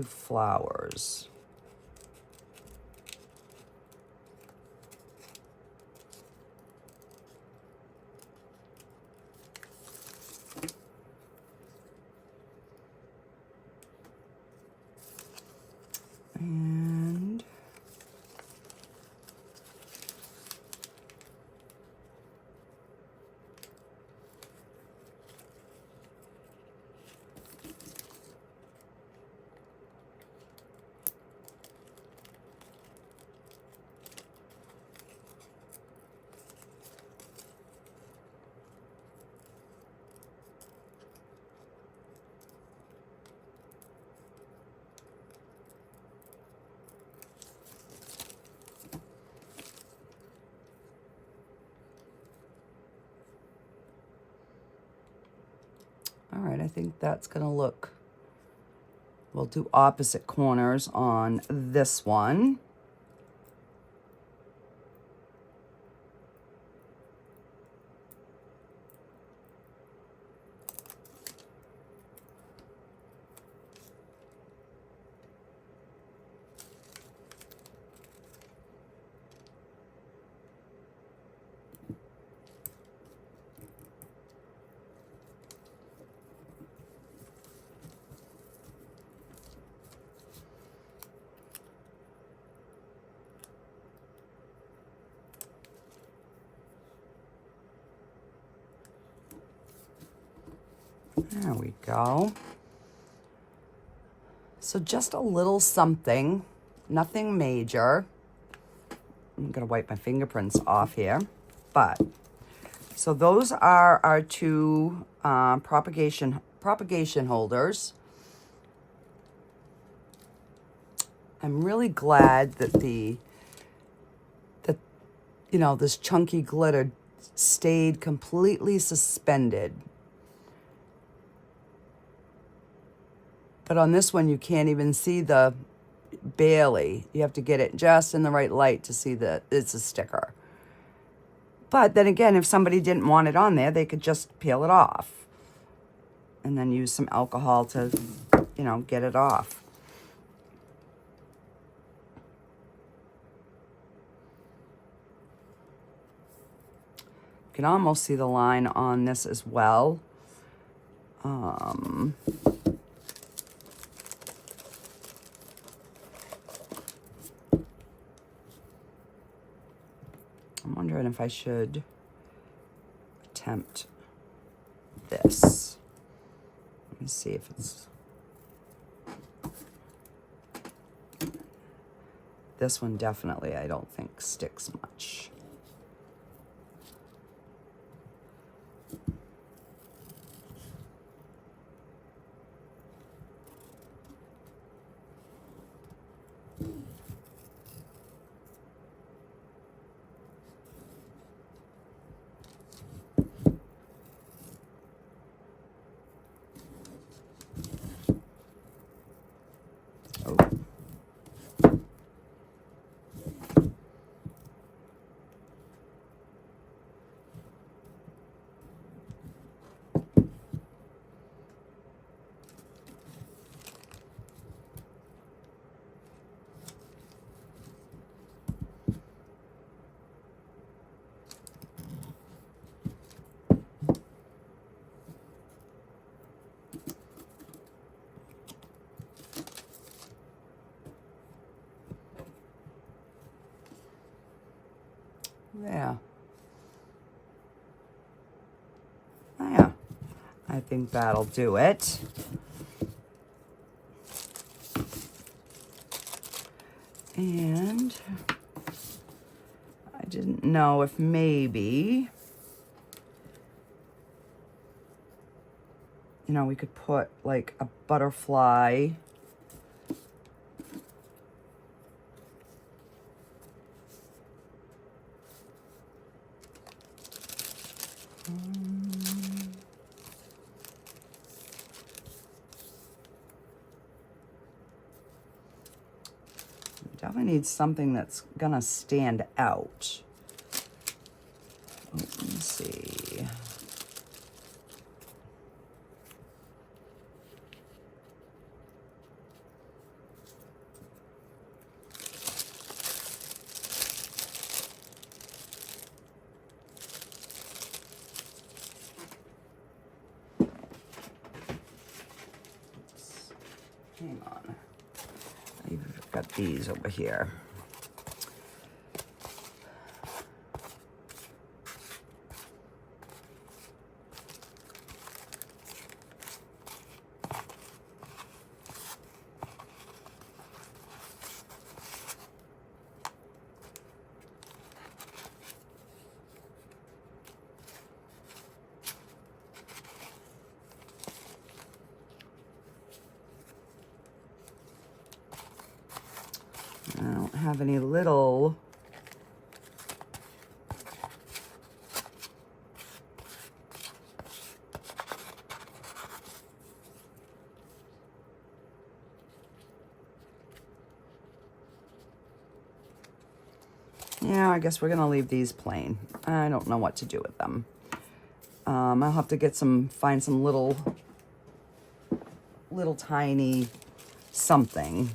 flowers. And all right, I think that's going to look We'll do opposite corners on this one. There we go. So just a little something, nothing major. I'm gonna wipe my fingerprints off here, but so those are our two propagation holders. I'm really glad that you know, this chunky glitter stayed completely suspended. But on this one, you can't even see the barely. You have to get it just in the right light to see that it's a sticker. But then again, if somebody didn't want it on there, they could just peel it off and then use some alcohol to, you know, get it off. You can almost see the line on this as well. I'm wondering if I should attempt this. Let me see if it's... This one definitely, I don't think, sticks much. Yeah. Yeah. I think that'll do it. And I didn't know if maybe, you know, we could put like a butterfly . Definitely need something that's gonna stand out. Let me see. Hang on. I've got these over here. I don't have any little Yeah, I guess we're gonna leave these plain. I don't know what to do with them. I'll have to get find some little tiny something.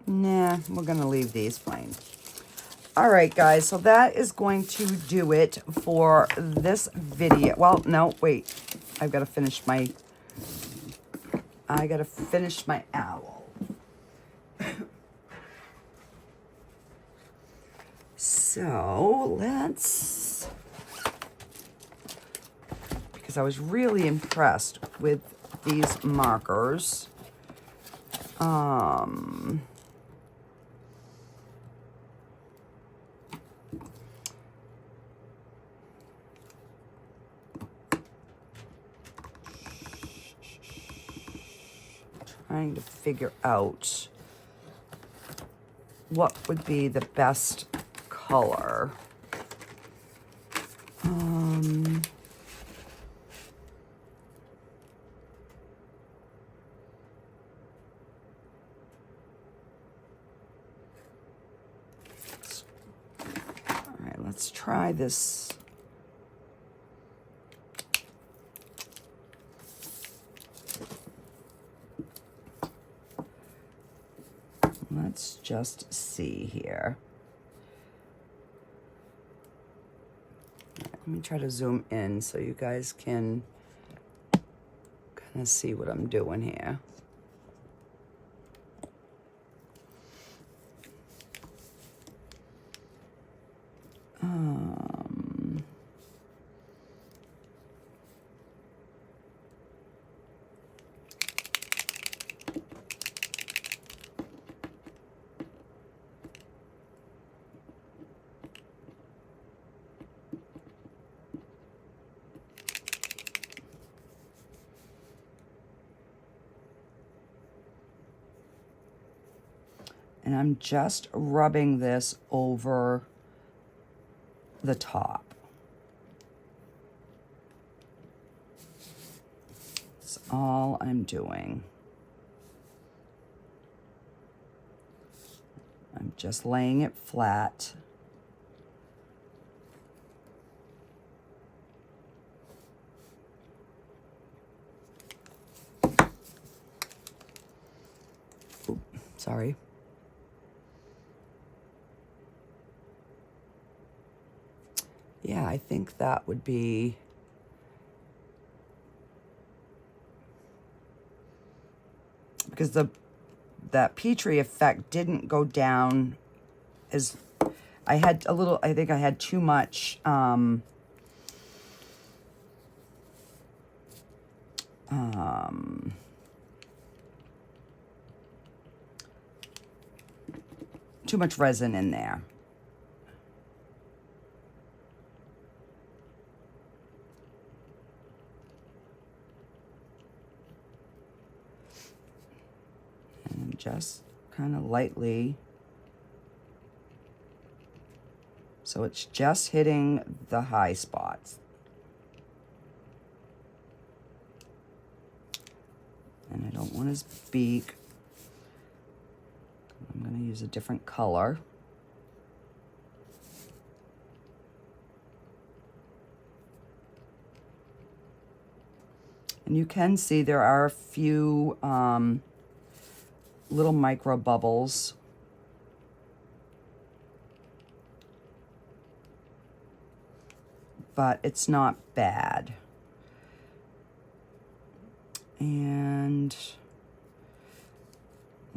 Nah, we're gonna leave these plain. All right, guys, so that is going to do it for this video. Well, no, wait. I've got to finish my owl. So let's, because I was really impressed with these markers. Trying to figure out what would be the best color. All right, let's try this. Let's just see here. Let me try to zoom in so you guys can kind of see what I'm doing here. And I'm just rubbing this over the top. That's all I'm doing. I'm just laying it flat. Ooh, sorry. Yeah, I think that would be, because that Petri effect didn't go down as, I had a little, I think I had too much too much resin in there. And just kind of lightly, so it's just hitting the high spots. And I don't want his beak. I'm going to use a different color. And you can see there are a few little micro bubbles. But it's not bad. And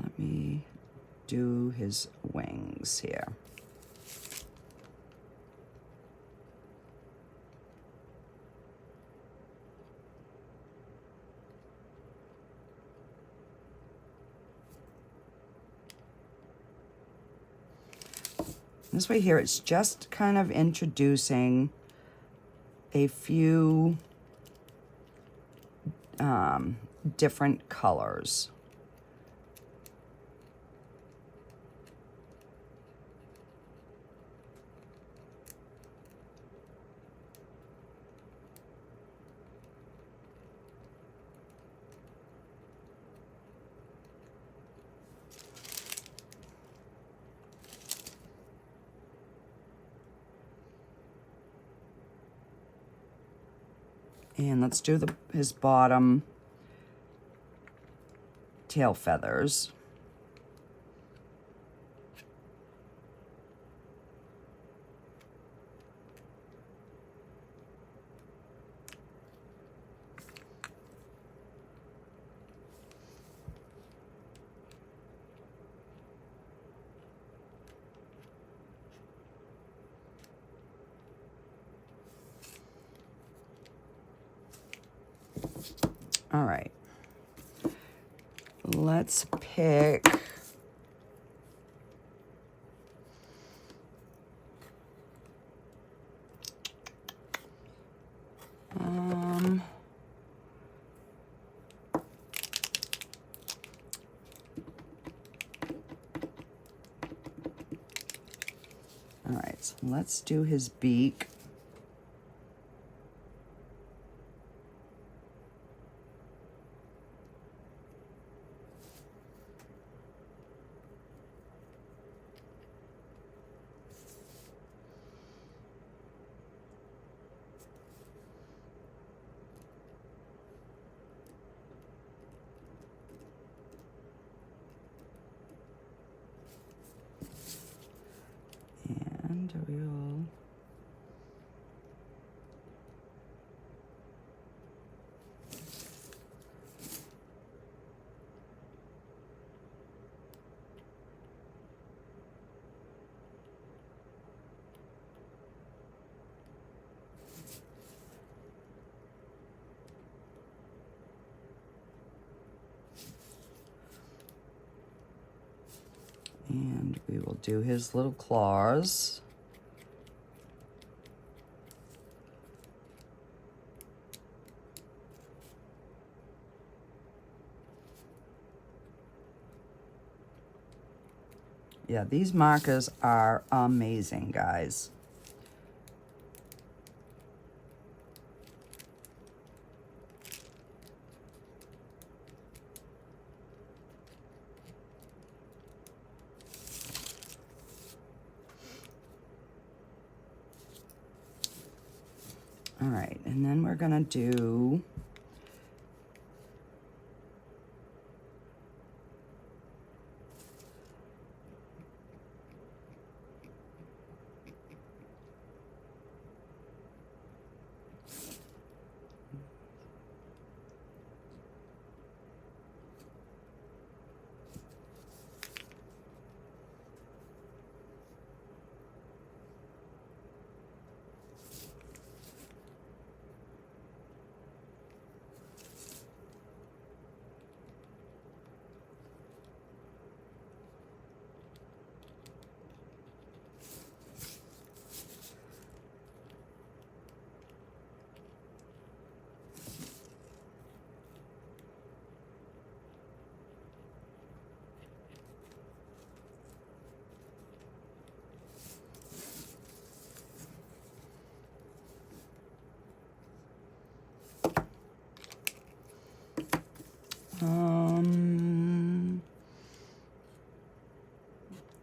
let me do his wings here. This way here, it's just kind of introducing a few different colors. And let's do his bottom tail feathers. All right, let's pick all right, so let's do his beak. And we'll do his little claws. Yeah, these markers are amazing, guys. All right, and then we're gonna do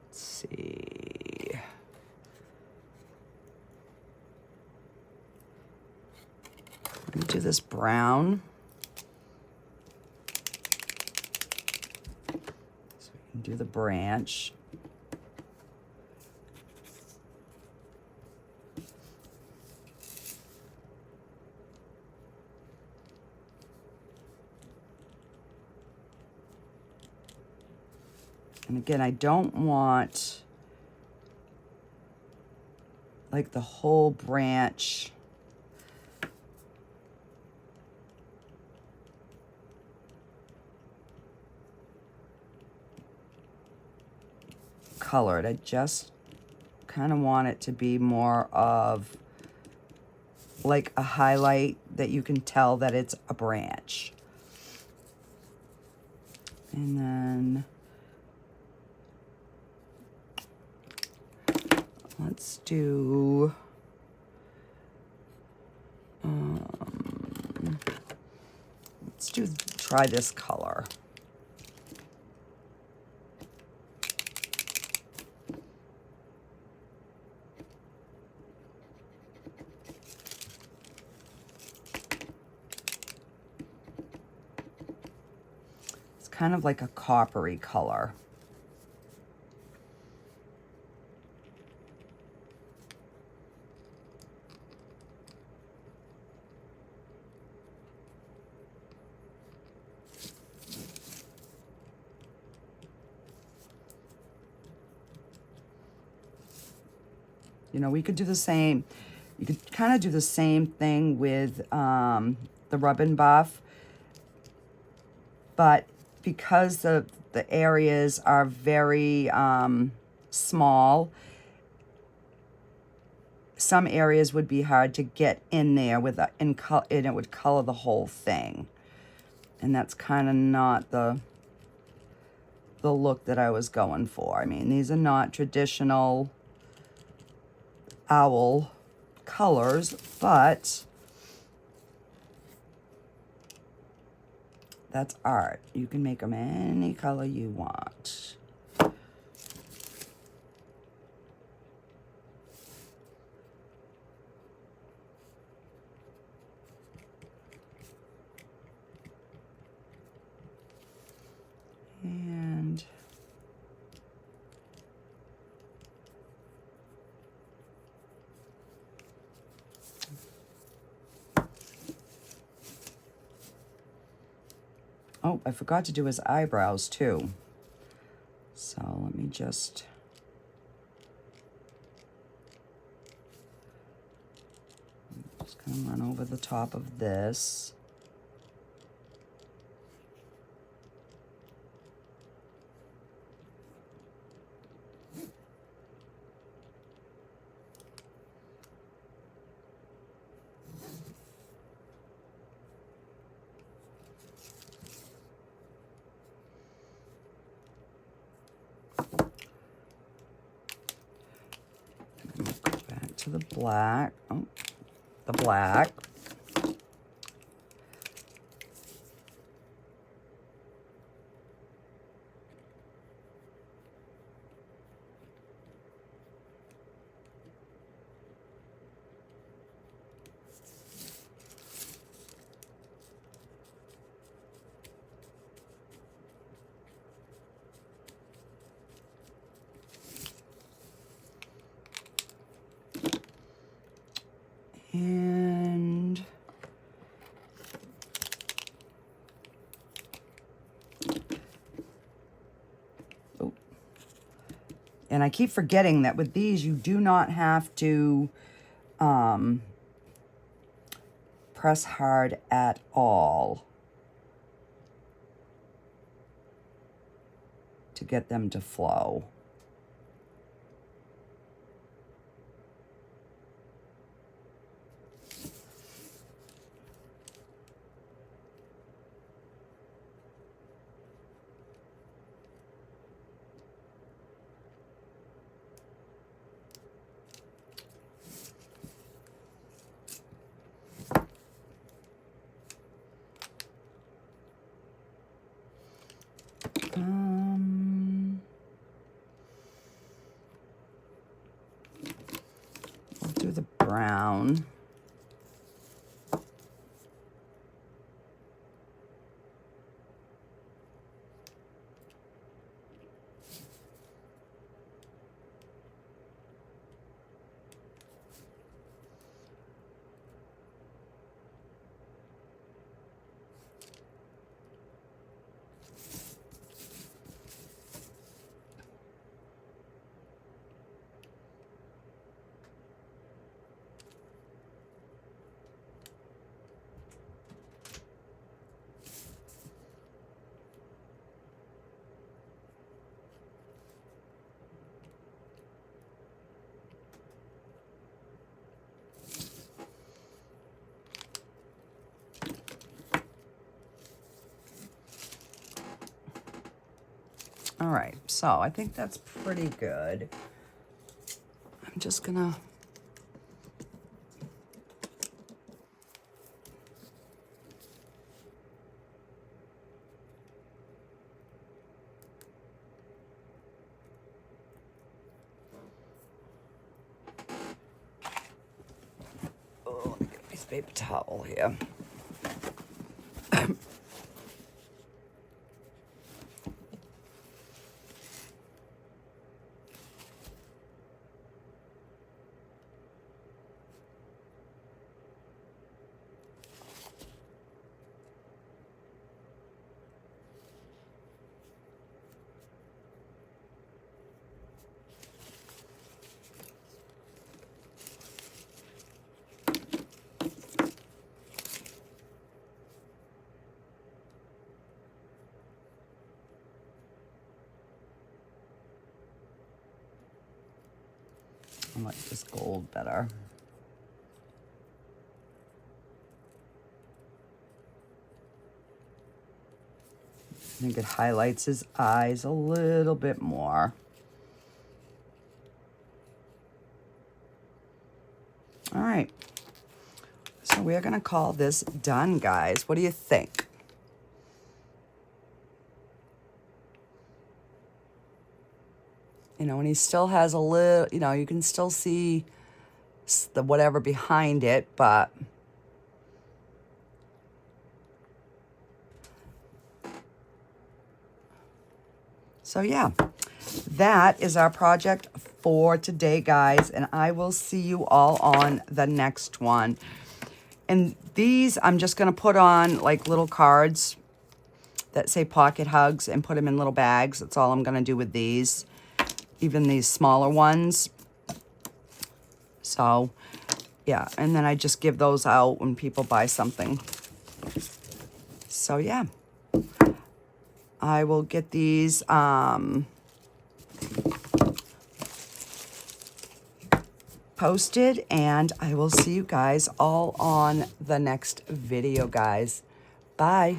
let's see. Let me do this brown. So we can do the branch. And again, I don't want like the whole branch colored. I just kind of want it to be more of like a highlight that you can tell that it's a branch. And then let's do try this color. It's kind of like a coppery color. You know, we could do the same. You could kind of do the same thing with the Rub and Buff, but because the areas are very small, some areas would be hard to get in there with and it would color the whole thing, and that's kind of not the look that I was going for. I mean, these are not traditional owl colors, but that's art. You can make them any color you want. And oh, I forgot to do his eyebrows too. So let me just gonna run over the top of this. To the black. Oh, the black. And oh, and I keep forgetting that with these, you do not have to press hard at all to get them to flow. We'll do the brown. All right, so I think that's pretty good. I'm just gonna let me get a piece of paper towel here. I like this gold better. I think it highlights his eyes a little bit more. All right. So we're going to call this done, guys. What do you think? You know, and he still has a little, you know, you can still see the whatever behind it, but so yeah, that is our project for today, guys, and I will see you all on the next one. And these I'm just going to put on like little cards that say pocket hugs and put them in little bags. That's all I'm going to do with these, even these smaller ones. So yeah, and then I just give those out when people buy something. So yeah, I will get these posted, and I will see you guys all on the next video, guys. Bye.